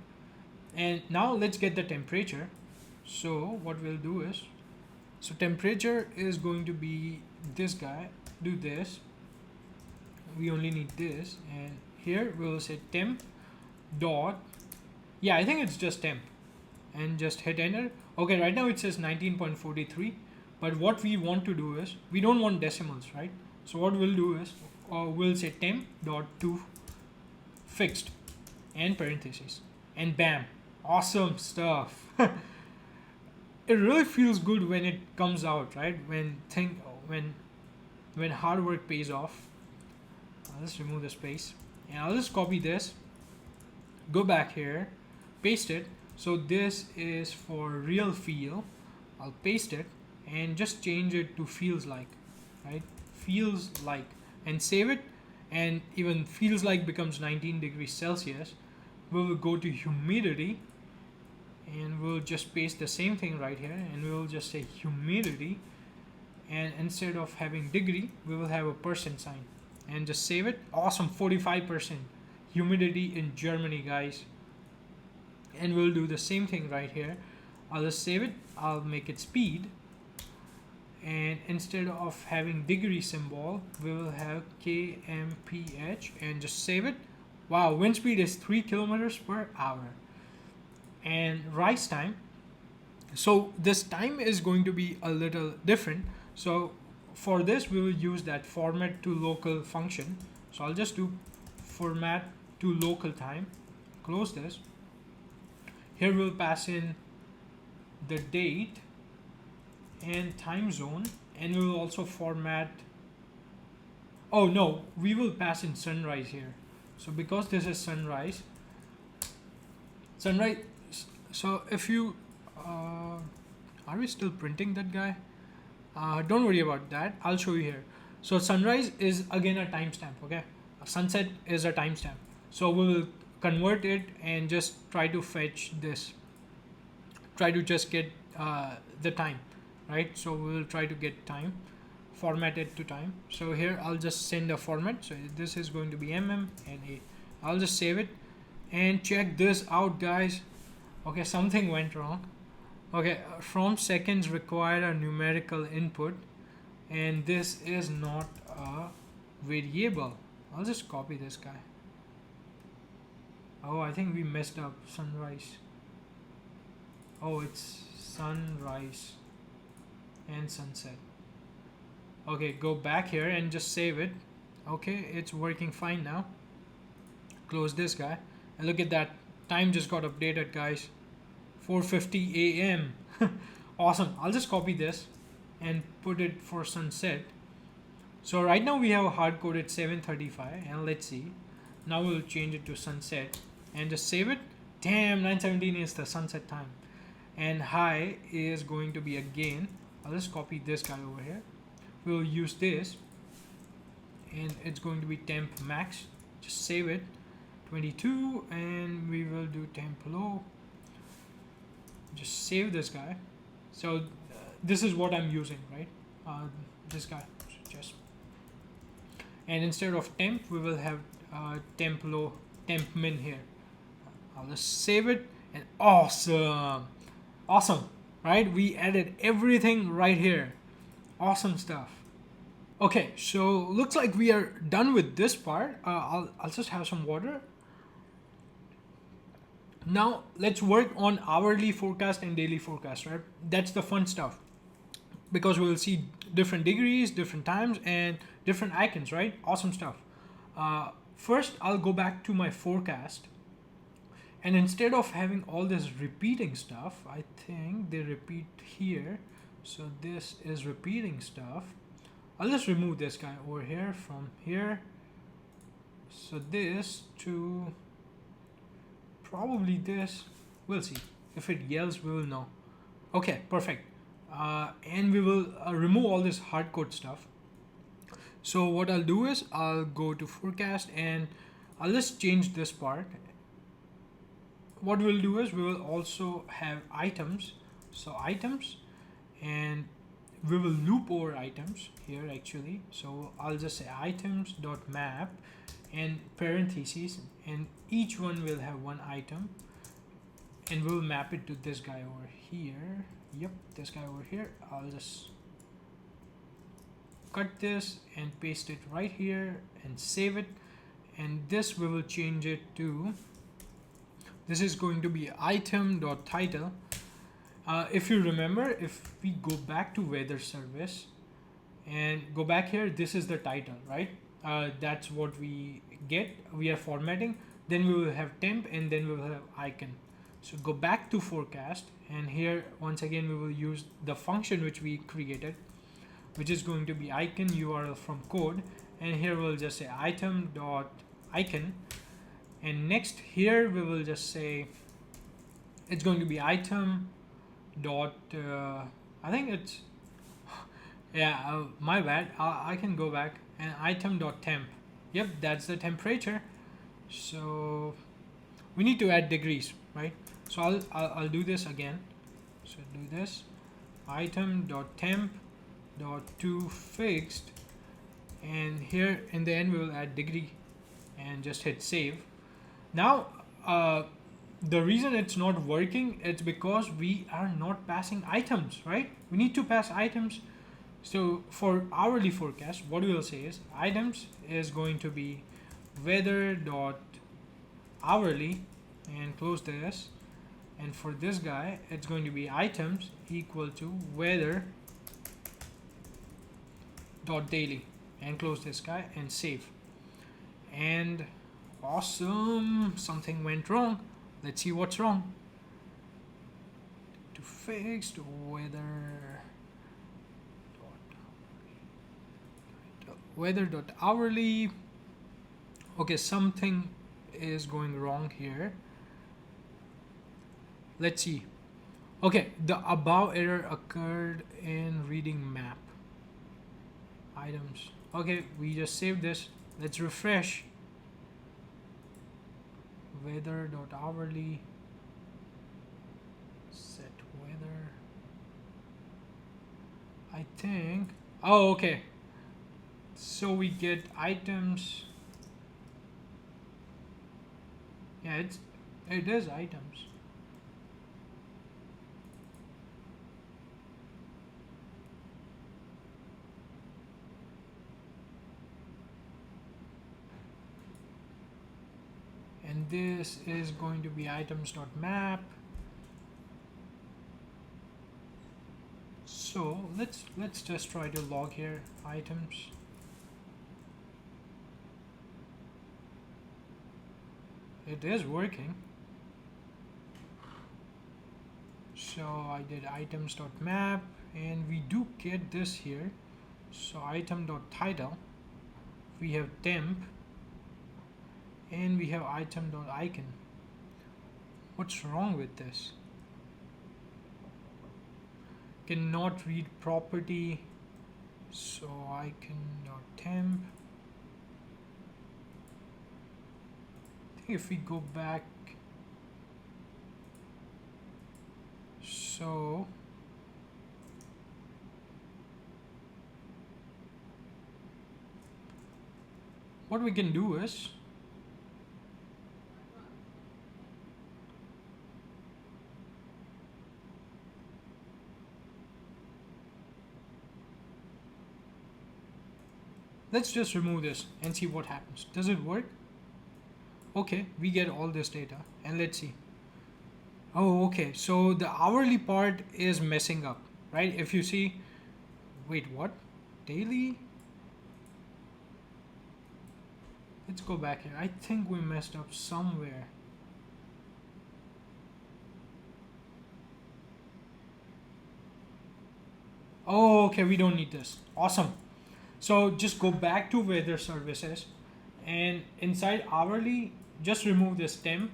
And now let's get the temperature. So what we'll do is, so temperature is going to be this guy. Do this. We only need this, and here we will say temp dot, yeah, I think it's just temp, and just hit enter. Okay, right now it says 19.43, but what we want to do is, we don't want decimals, right? So what we'll do is, we'll say temp dot to fixed and parentheses, and bam, awesome stuff. It really feels good when it comes out, right? When hard work pays off. I'll just remove the space, and I'll just copy this, go back here, paste it. So this is for real feel. I'll paste it and just change it to feels like, right? Feels like, and save it. And even feels like becomes 19 degrees Celsius. We will go to humidity, and we'll just paste the same thing right here, and we will just say humidity, and instead of having degree, we will have a percent sign, and just save it. Awesome, 45% humidity in Germany, guys. And we'll do the same thing right here. I'll just save it. I'll make it speed, and instead of having degree symbol, we will have kmph, and just save it. Wow, wind speed is 3 kilometers per hour. And rise time, So this time is going to be a little different. So for this, we will use that format to local function. So I'll just do format to local time, close this. Here we'll pass in the date and time zone, and we will also format, oh no, we will pass in sunrise here. So because this is sunrise, so if you, are we still printing that guy? Don't worry about that, I'll show you here. So sunrise is again a timestamp, okay? Sunset is a timestamp. So we will convert it and just try to fetch this. Try to just get the time, right? So we will try to get time, format it to time. So here I'll just send a format. So this is going to be mm and a. I'll just save it and check this out, guys. Okay, something went wrong. Okay, from seconds require a numerical input, and this is not a variable. I'll just copy this guy. Oh, I think we messed up. Sunrise. Oh, it's sunrise and sunset. Okay, go back here and just save it. Okay, it's working fine now. Close this guy and look at that, time just got updated, guys. 4:50 a.m. Awesome. I'll just copy this and put it for sunset. So right now we have hard-coded 7:35, and let's see. Now we'll change it to sunset and just save it. Damn, 9:17 is the sunset time. And high is going to be again, I'll just copy this guy over here. We'll use this, and it's going to be temp max. Just save it. 22, and we will do temp low. Just save this guy. So this is what I'm using, right? This guy, just, and instead of temp, we will have temp low, temp min here. I'll just save it, and awesome, right? We added everything right here. Awesome stuff. Okay, so looks like we are done with this part. I'll just have some water. Now let's work on hourly forecast and daily forecast, right? That's the fun stuff, because we'll see different degrees, different times, and different icons, right? Awesome stuff. First, I'll go back to my forecast, and instead of having all this repeating stuff, I think they repeat here. So this is repeating stuff. I'll just remove this guy over here from here. So this to probably this. We'll see. If it yells, we will know. Okay, perfect. And we will remove all this hard code stuff. So what I'll do is I'll go to forecast and I'll just change this part. What we'll do is we will also have items. So items, and we will loop over items here actually. So I'll just say items.map and parentheses, and each one will have one item, and we'll map it to this guy over here. Yep, this guy over here. I'll just cut this and paste it right here and save it, and this we will change it to, this is going to be item.title. If you remember, if we go back to weather service and go back here, this is the title, right? That's what we get. We are formatting, then we will have temp, and then we will have icon. So go back to forecast, and here once again we will use the function which we created, which is going to be icon URL from code, and here we'll just say item.icon, and next here we will just say it's going to be item dot I think it's yeah, my bad. I can go back, and item.temp. Yep, that's the temperature. So we need to add degrees, right? So I'll do this again. So do this item.temp.to fixed, and here in the end we will add degree and just hit save. Now the reason it's not working, it's because we are not passing items, right? We need to pass items. So for hourly forecast, what we will say is items is going to be weather dot hourly, and close this, And for this guy, it's going to be items equal to weather dot daily, and close this guy and save. And awesome, something went wrong. Let's see what's wrong. To fixed weather dot hourly. Okay, something is going wrong here. Let's see. Okay, the above error occurred in reading map items. Okay, we just saved this. Let's refresh. Weather dot hourly, set weather. I think, oh, okay, so we get items. Yeah, it is items. And this is going to be items.map. So let's just try to log here items. It is working. So I did items.map and we do get this here. So item.title, we have temp, and we have item.icon. What's wrong with this? Cannot read property, so icon.temp. I think if we go back, so what we can do is let's just remove this and see what happens. Does it work? Okay, we get all this data and let's see. Oh, okay, so the hourly part is messing up, right? If you see, wait, what? Daily? Let's go back here. I think we messed up somewhere. Oh, okay, we don't need this. Awesome. So just go back to weather services and inside hourly, just remove this temp.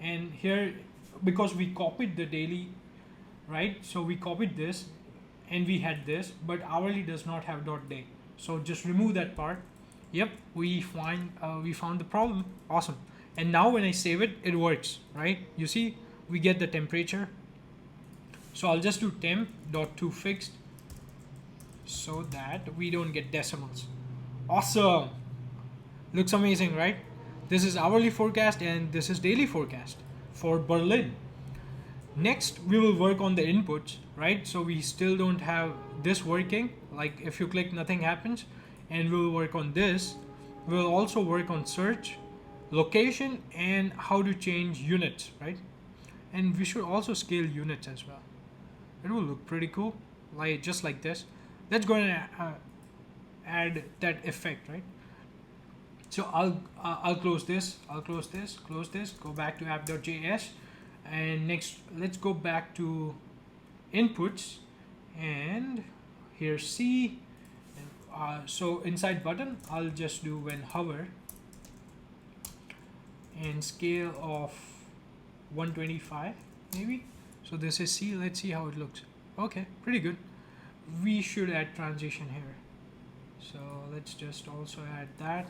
And here, because we copied the daily, right? So we copied this and we had this, but hourly does not have .day. So just remove that part. Yep, we found the problem. Awesome. And now when I save it, it works, right? You see, we get the temperature. So I'll just do temp.toFixed so that we don't get decimals. Awesome. Looks amazing, right? This is hourly forecast and this is daily forecast for Berlin. Next, we will work on the inputs, right? So we still don't have this working. Like if you click, nothing happens. And we'll work on this. We'll also work on search, location, and how to change units, right? And we should also scale units as well. It will look pretty cool, like just like this. Let's go and add that effect, right? So I'll close this. I'll close this. Close this. Go back to app.js, and next let's go back to inputs, and here's C. So inside button, I'll just do when hover and scale of 125 maybe. So this is C. Let's see how it looks. Okay, pretty good. We should add transition here. So let's just also add that,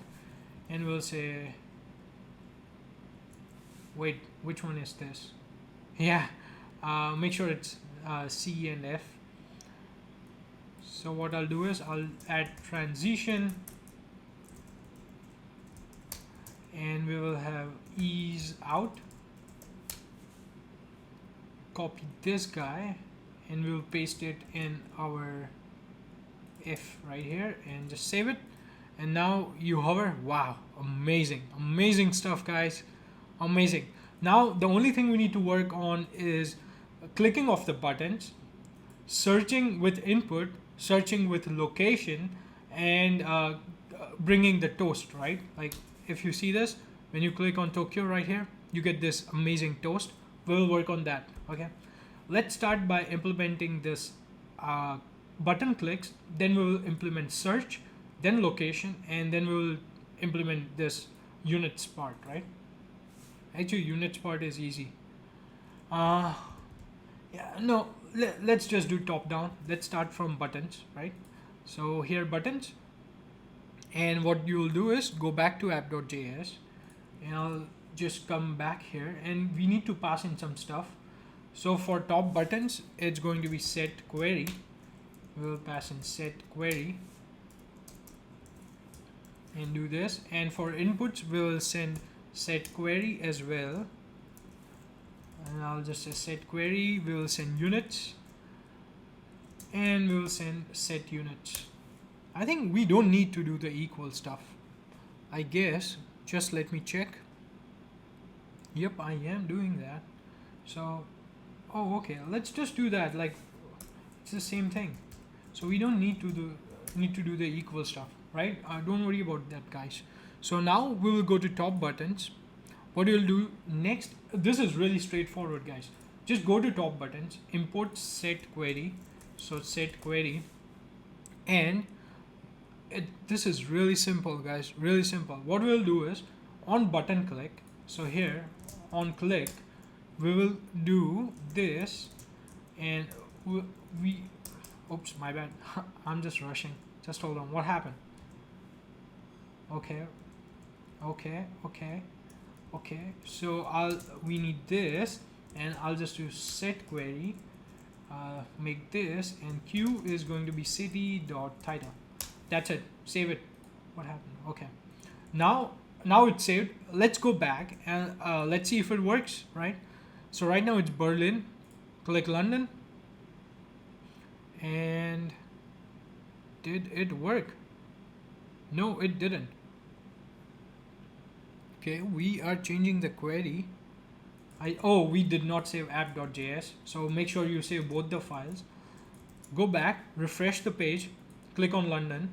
and we'll say, wait, which one is this? Yeah, make sure it's C and F. So what I'll do is I'll add transition, and we will have ease out. Copy this guy and we'll paste it in our if right here and just save it. And now you hover. Wow, amazing stuff, guys. Amazing. Now the only thing we need to work on is clicking off the buttons, searching with input, searching with location, and bringing the toast, right? Like if you see this, when you click on Tokyo right here, you get this amazing toast. We'll work on that, okay? Let's start by implementing this button clicks, then we will implement search, then location, and then we will implement this units part, right? Actually, units part is easy. Yeah, no, let's just do top down. Let's start from buttons, right? So here buttons, and what you'll do is go back to app.js, and I'll just come back here, and we need to pass in some stuff. So for top buttons, it's going to be set query. We'll pass in set query and do this. And for inputs, we will send set query as well. And I'll just say set query. We will send units, and we will send set units. I think we don't need to do the equal stuff, I guess. Just let me check. Yep, I am doing that. So, oh, okay, let's just do that. Like, it's the same thing. So we don't need to do the equal stuff, right? Don't worry about that, guys. So now we will go to top buttons. What you'll do next, this is really straightforward, guys. Just go to top buttons, import set query. So set query, and this is really simple, guys, really simple. What we'll do is on button click, so here on click, we will do this, and we oops, my bad. I'm just rushing. Just hold on. What happened? Okay. So we need this, and I'll just do set query, make this, and Q is going to be city.title. That's it. Save it. What happened? Okay. Now it's saved. Let's go back and let's see if it works, right? So right now it's Berlin. Click London. And did it work? No, it didn't. Okay, we are changing the query. We did not save app.js. So make sure you save both the files. Go back, refresh the page, click on London,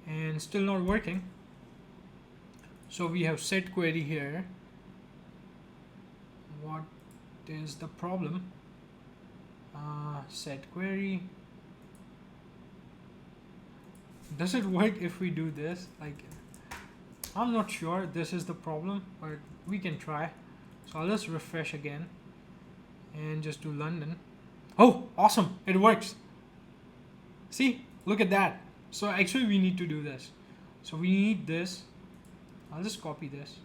and still not working. So we have set query here. What is the problem? Set query. Does it work if we do this? Like, I'm not sure this is the problem, but we can try. So I'll just refresh again and just do London. Oh, awesome, it works. See, look at that. So actually we need to do this. So we need this. I'll just copy this.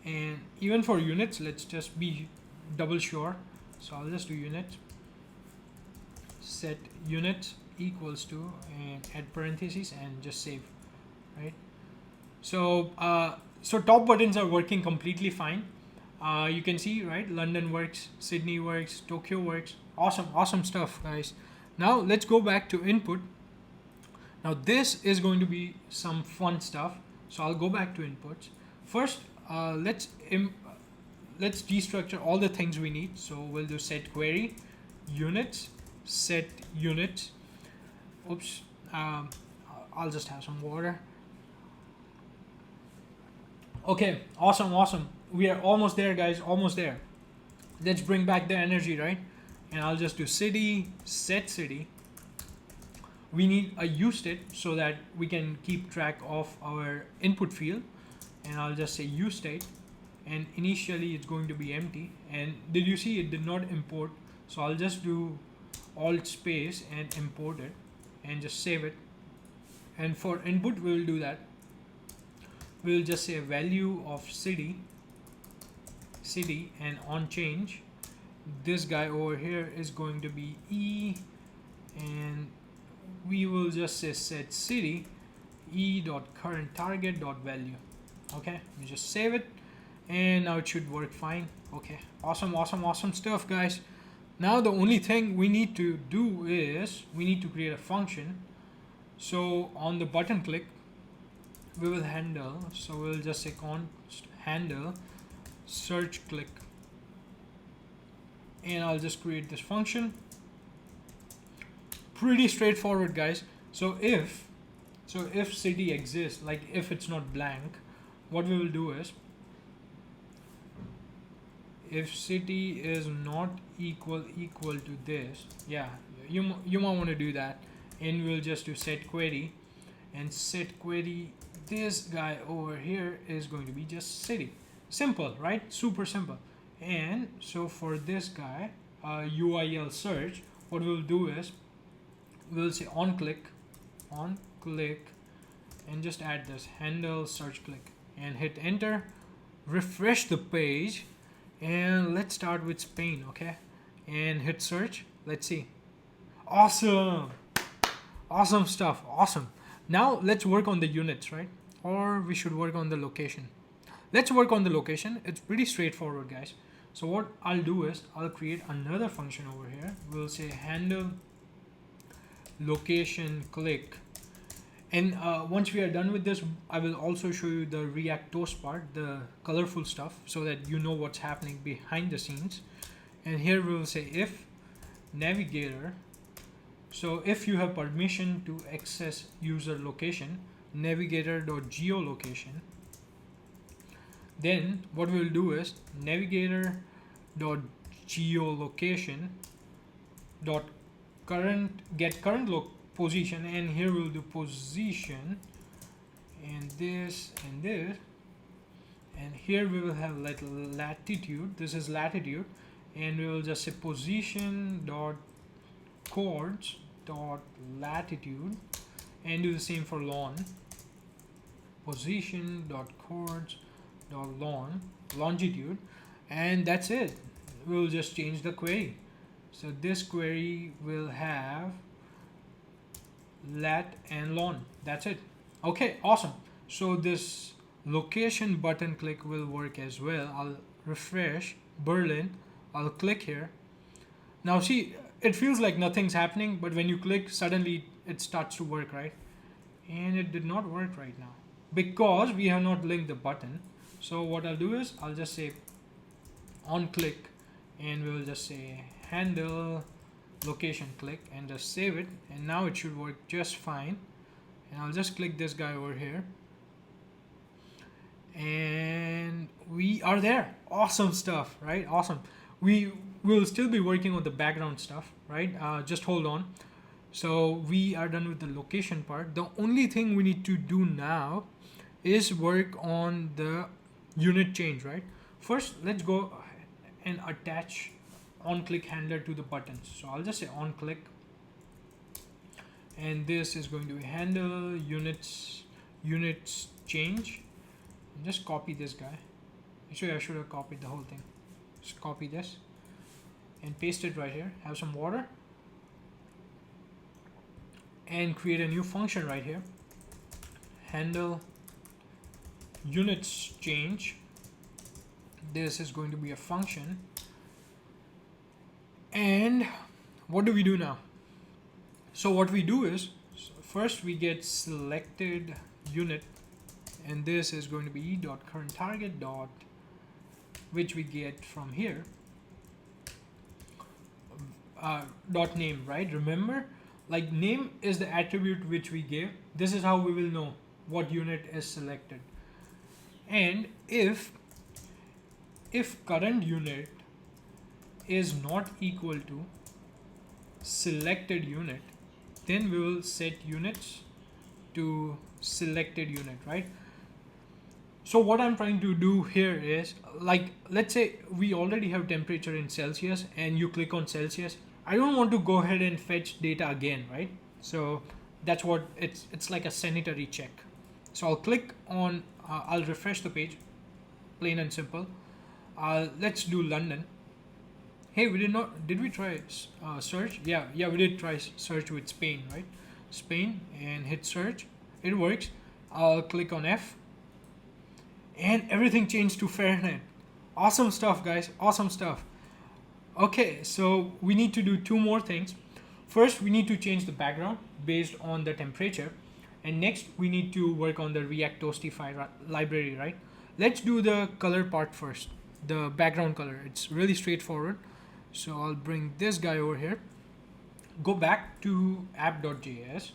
And even for units, let's just be double sure. So I'll just do units. Set units equals to, and add parentheses, and just save, right? So so top buttons are working completely fine. You can see, right? London works, Sydney works, Tokyo works. Awesome stuff, guys. Now let's go back to input. Now this is going to be some fun stuff. So I'll go back to inputs. First, let's destructure all the things we need. So we'll do set query, units, set units. Oops. I'll just have some water. Okay, awesome. We are almost there, guys, almost there. Let's bring back the energy, right? And I'll just do city, set city. We need a uState so that we can keep track of our input field. And I'll just say uState, and initially it's going to be empty. And did you see it did not import? So I'll just do alt space and import it and just save it. And for input, we'll do that. We'll just say value of city, and on change, this guy over here is going to be E, and we will just say set city e.current target.value. Okay, we just save it, and now it should work fine. Okay, awesome stuff, guys. Now the only thing we need to do is we need to create a function. So on the button click, we will handle, so we'll just say const handle search click, and I'll just create this function. Pretty straightforward, guys. So if city exists, like if it's not blank, what we will do is, if city is not equal to this, yeah, you might want to do that, and we'll just do set query, and set query, this guy over here is going to be just city. Simple, right? Super simple. And so for this guy, UIL search, what we'll do is we'll say on click, and just add this handle search click, and hit enter, refresh the page, and let's start with Spain, okay? And hit search. Let's see. Awesome. Awesome stuff. Awesome. Now let's work on the units, right? Or we should work on the location. Let's work on the location. It's pretty straightforward, guys. So what I'll do is I'll create another function over here. We'll say handle location click. And once we are done with this, I will also show you the React toast part, the colorful stuff, so that you know what's happening behind the scenes. And here we will say if navigator, so if you have permission to access user location, navigator.geolocation, then what we will do is navigator.geolocation dot get current position, and here we'll do position, and this and this, and here we will have like latitude, this is latitude, and we will just say position dot chords dot latitude, and do the same for lawn, position dot chords dot longitude, and that's it. We'll just change the query. So this query will have lat and lawn. That's it. Okay, awesome. So this location button click will work as well. I'll refresh Berlin. I'll click here. Now see, it feels like nothing's happening, but when you click, suddenly it starts to work, right? And it did not work right now because we have not linked the button. So what I'll do is I'll just say on click, and we will just say handle location click, and just save it, and now it should work just fine. And I'll just click this guy over here, and we are there. Awesome stuff, right? Awesome. We will still be working on the background stuff, right? Just hold on. So we are done with the location part. The only thing we need to do now is work on the unit change, right? First, let's go and attach on click handler to the buttons. So I'll just say on click, and this is going to be handle units change, and just copy this guy. Actually, I should have copied the whole thing. Just copy this and paste it right here. Have some water and create a new function right here. Handle units change. This is going to be a function. And what do we do now? So what we do is, first we get selected unit, and this is going to be dot current target dot, which we get from here, dot name, right? Remember, like name is the attribute which we give. This is how we will know what unit is selected. And if current unit is not equal to selected unit, then we will set units to selected unit, right? So what I'm trying to do here is, like, let's say we already have temperature in Celsius, and you click on Celsius. I don't want to go ahead and fetch data again, right? So that's what it's like a sanitary check. So I'll click on, I'll refresh the page, plain and simple. Let's do London. Hey, did we try search? Yeah, we did try search with Spain, right? Spain, and hit search. It works. I'll click on F, and everything changed to Fahrenheit. Awesome stuff, guys. Awesome stuff. Okay, so we need to do two more things. First, we need to change the background based on the temperature, And next we need to work on the react-toastify library, right? Let's do the color part first, the background color. It's really straightforward. So I'll bring this guy over here, go back to app.js,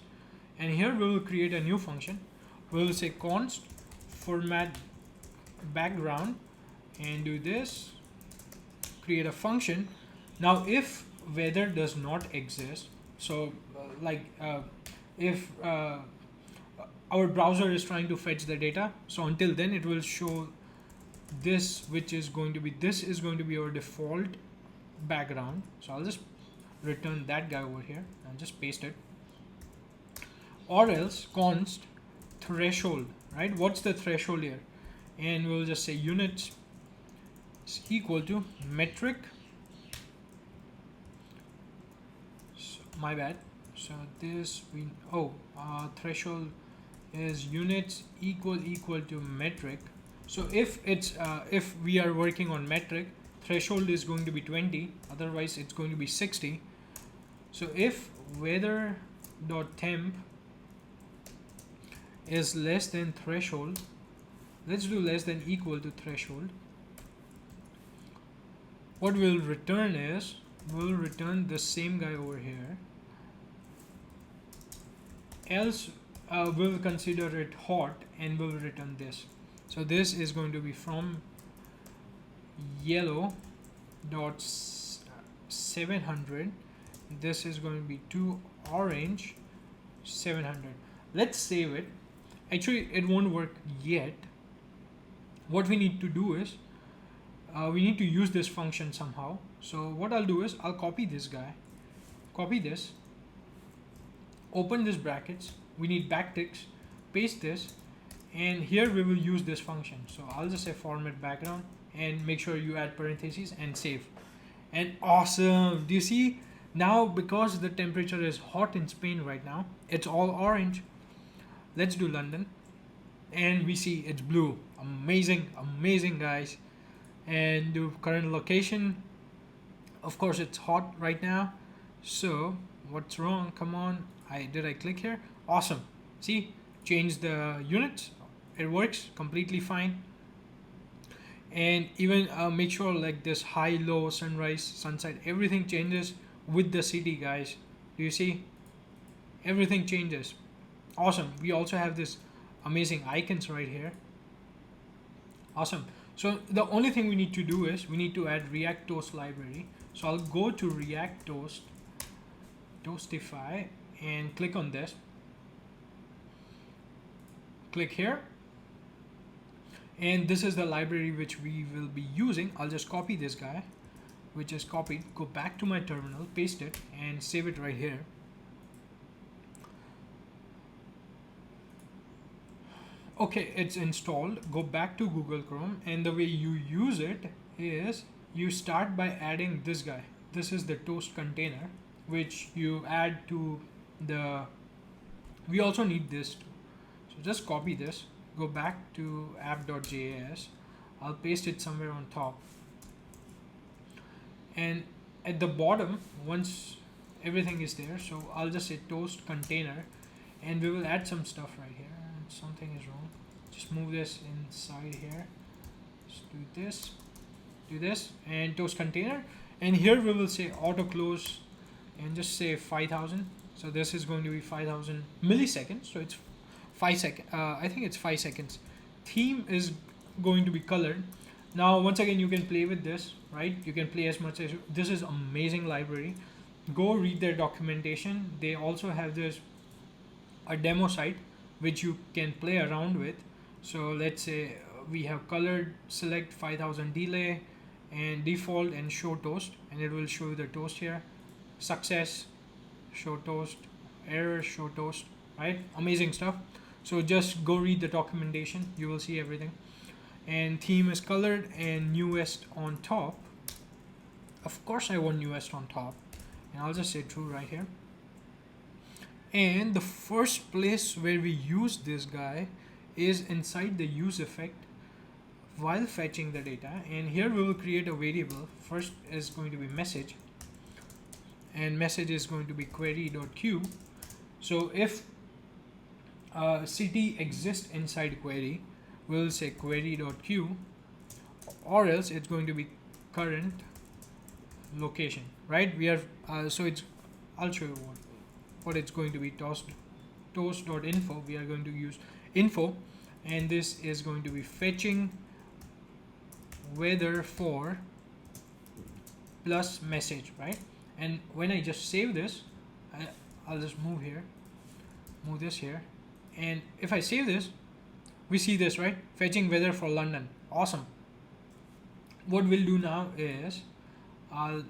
and here we will create a new function. We will say const format background and do this, create a function. Now if weather does not exist, so if our browser is trying to fetch the data, so until then it will show this, which is going to be, this is going to be our default background. So I'll just return that guy over here and just paste it. Or else const threshold, right? What's the threshold here? And we'll just say units is equal to metric. So, my bad. So this we threshold is units equal to metric. So if it's if we are working on metric, threshold is going to be 20, otherwise it's going to be 60. So if weather.temp is less than threshold, let's do less than equal to threshold. What we'll return is, we'll return the same guy over here. Else we'll consider it hot and we'll return this. So this is going to be from yellow dot 700. This is going to be to orange 700. Let's save it. Actually it won't work yet. What we need to do is we need to use this function somehow. So what I'll do is I'll copy this guy, copy this, open this brackets, we need backticks, paste this, and here we will use this function. So I'll just say format background and make sure you add parentheses and save. And awesome, do you see now, because the temperature is hot in Spain right now, it's all orange. Let's do London and we see it's blue. Amazing, amazing guys. And do current location, of course it's hot right now. So what's wrong? Come on, did I click here? Awesome, see, change the units, it works completely fine. And even make sure like this high, low, sunrise, sunset, everything changes with the city, guys. Do you see? Everything changes. Awesome. We also have this amazing icons right here. Awesome. So the only thing we need to do is we need to add React Toast library. So I'll go to react-toastify and click on this. Click here. And this is the library which we will be using. I'll just copy this guy, which is copied, go back to my terminal, paste it and save it right here. Okay, it's installed. Go back to Google Chrome, and the way you use it is you start by adding this guy. This is the toast container which you add to the, we also need this too. So just copy this, go back to app.js, I'll paste it somewhere on top, and at the bottom, once everything is there, so I'll just say toast container, and we will add some stuff right here. Something is wrong, just move this inside here, just do this and toast container, and here we will say auto close and just say 5000. So this is going to be 5000 milliseconds, so it's 5 seconds. I think it's 5 seconds. Theme is going to be colored. Now once again you can play with this, right? You can play as much as this is amazing library. Go read their documentation. They also have this a demo site which you can play around with. So let's say we have colored, select 5000 delay and default and show toast, and it will show you the toast here. Success, show toast, error, show toast, right? Amazing stuff. So just go read the documentation, you will see everything. And theme is colored and newest on top. Of course I want newest on top, and I'll just say true right here. And the first place where we use this guy is inside the use effect while fetching the data, and here we will create a variable. First is going to be message, and message is going to be query.queue. So if city exists inside query, we'll say query.q, or else it's going to be current location, right? We are so it's, I'll show you what it's going to be. Toast.info, we are going to use info, and this is going to be fetching weather for plus message, right? And when I just save this, I'll just move this here, and if I save this, we see this, right? Fetching weather for London. Awesome. What we'll do now is I'll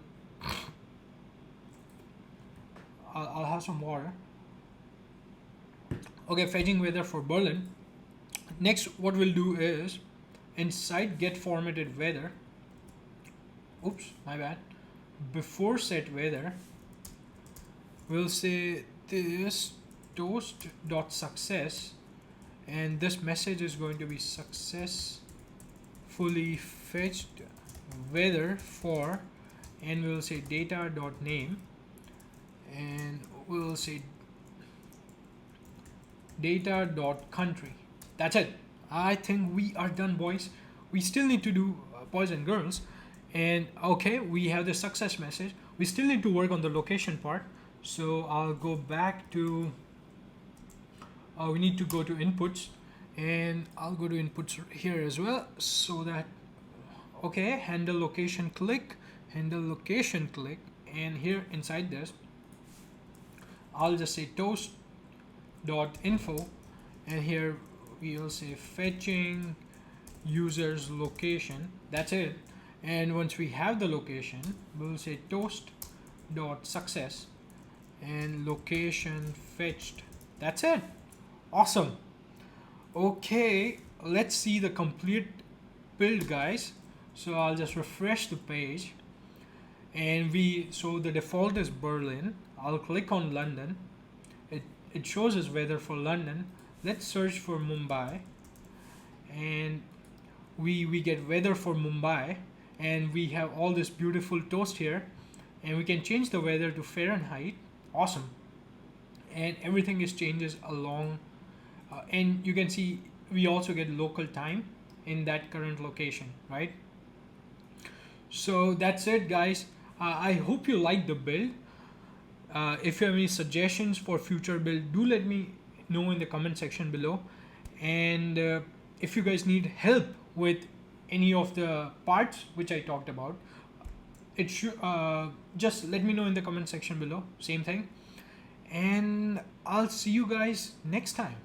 have some water. Okay, fetching weather for Berlin. Next, what we'll do is inside get formatted weather. Oops, my bad. Before set weather, we'll say this toast.success, and this message is going to be successfully fetched weather for, and we'll say data.name, and we'll say data.country. That's it. I think we are done, boys. We still need to do boys and girls, and okay, we have the success message. We still need to work on the location part, so I'll go back to we need to go to inputs, and I'll go to inputs here as well, so that okay, handle location click, and here inside this I'll just say toast.info, and here we'll say fetching user's location. That's it. And once we have the location, we'll say toast.success and location fetched. That's it. Awesome. Okay, let's see the complete build, guys. So I'll just refresh the page, and so the default is Berlin. I'll click on London. It shows us weather for London. Let's search for Mumbai, and we get weather for Mumbai, and we have all this beautiful toast here, and we can change the weather to Fahrenheit. Awesome. And everything is changes along, and you can see we also get local time in that current location, right? So that's it, guys. I hope you like the build. If you have any suggestions for future build, do let me know in the comment section below. And if you guys need help with any of the parts which I talked about, it should just let me know in the comment section below. Same thing. And I'll see you guys next time.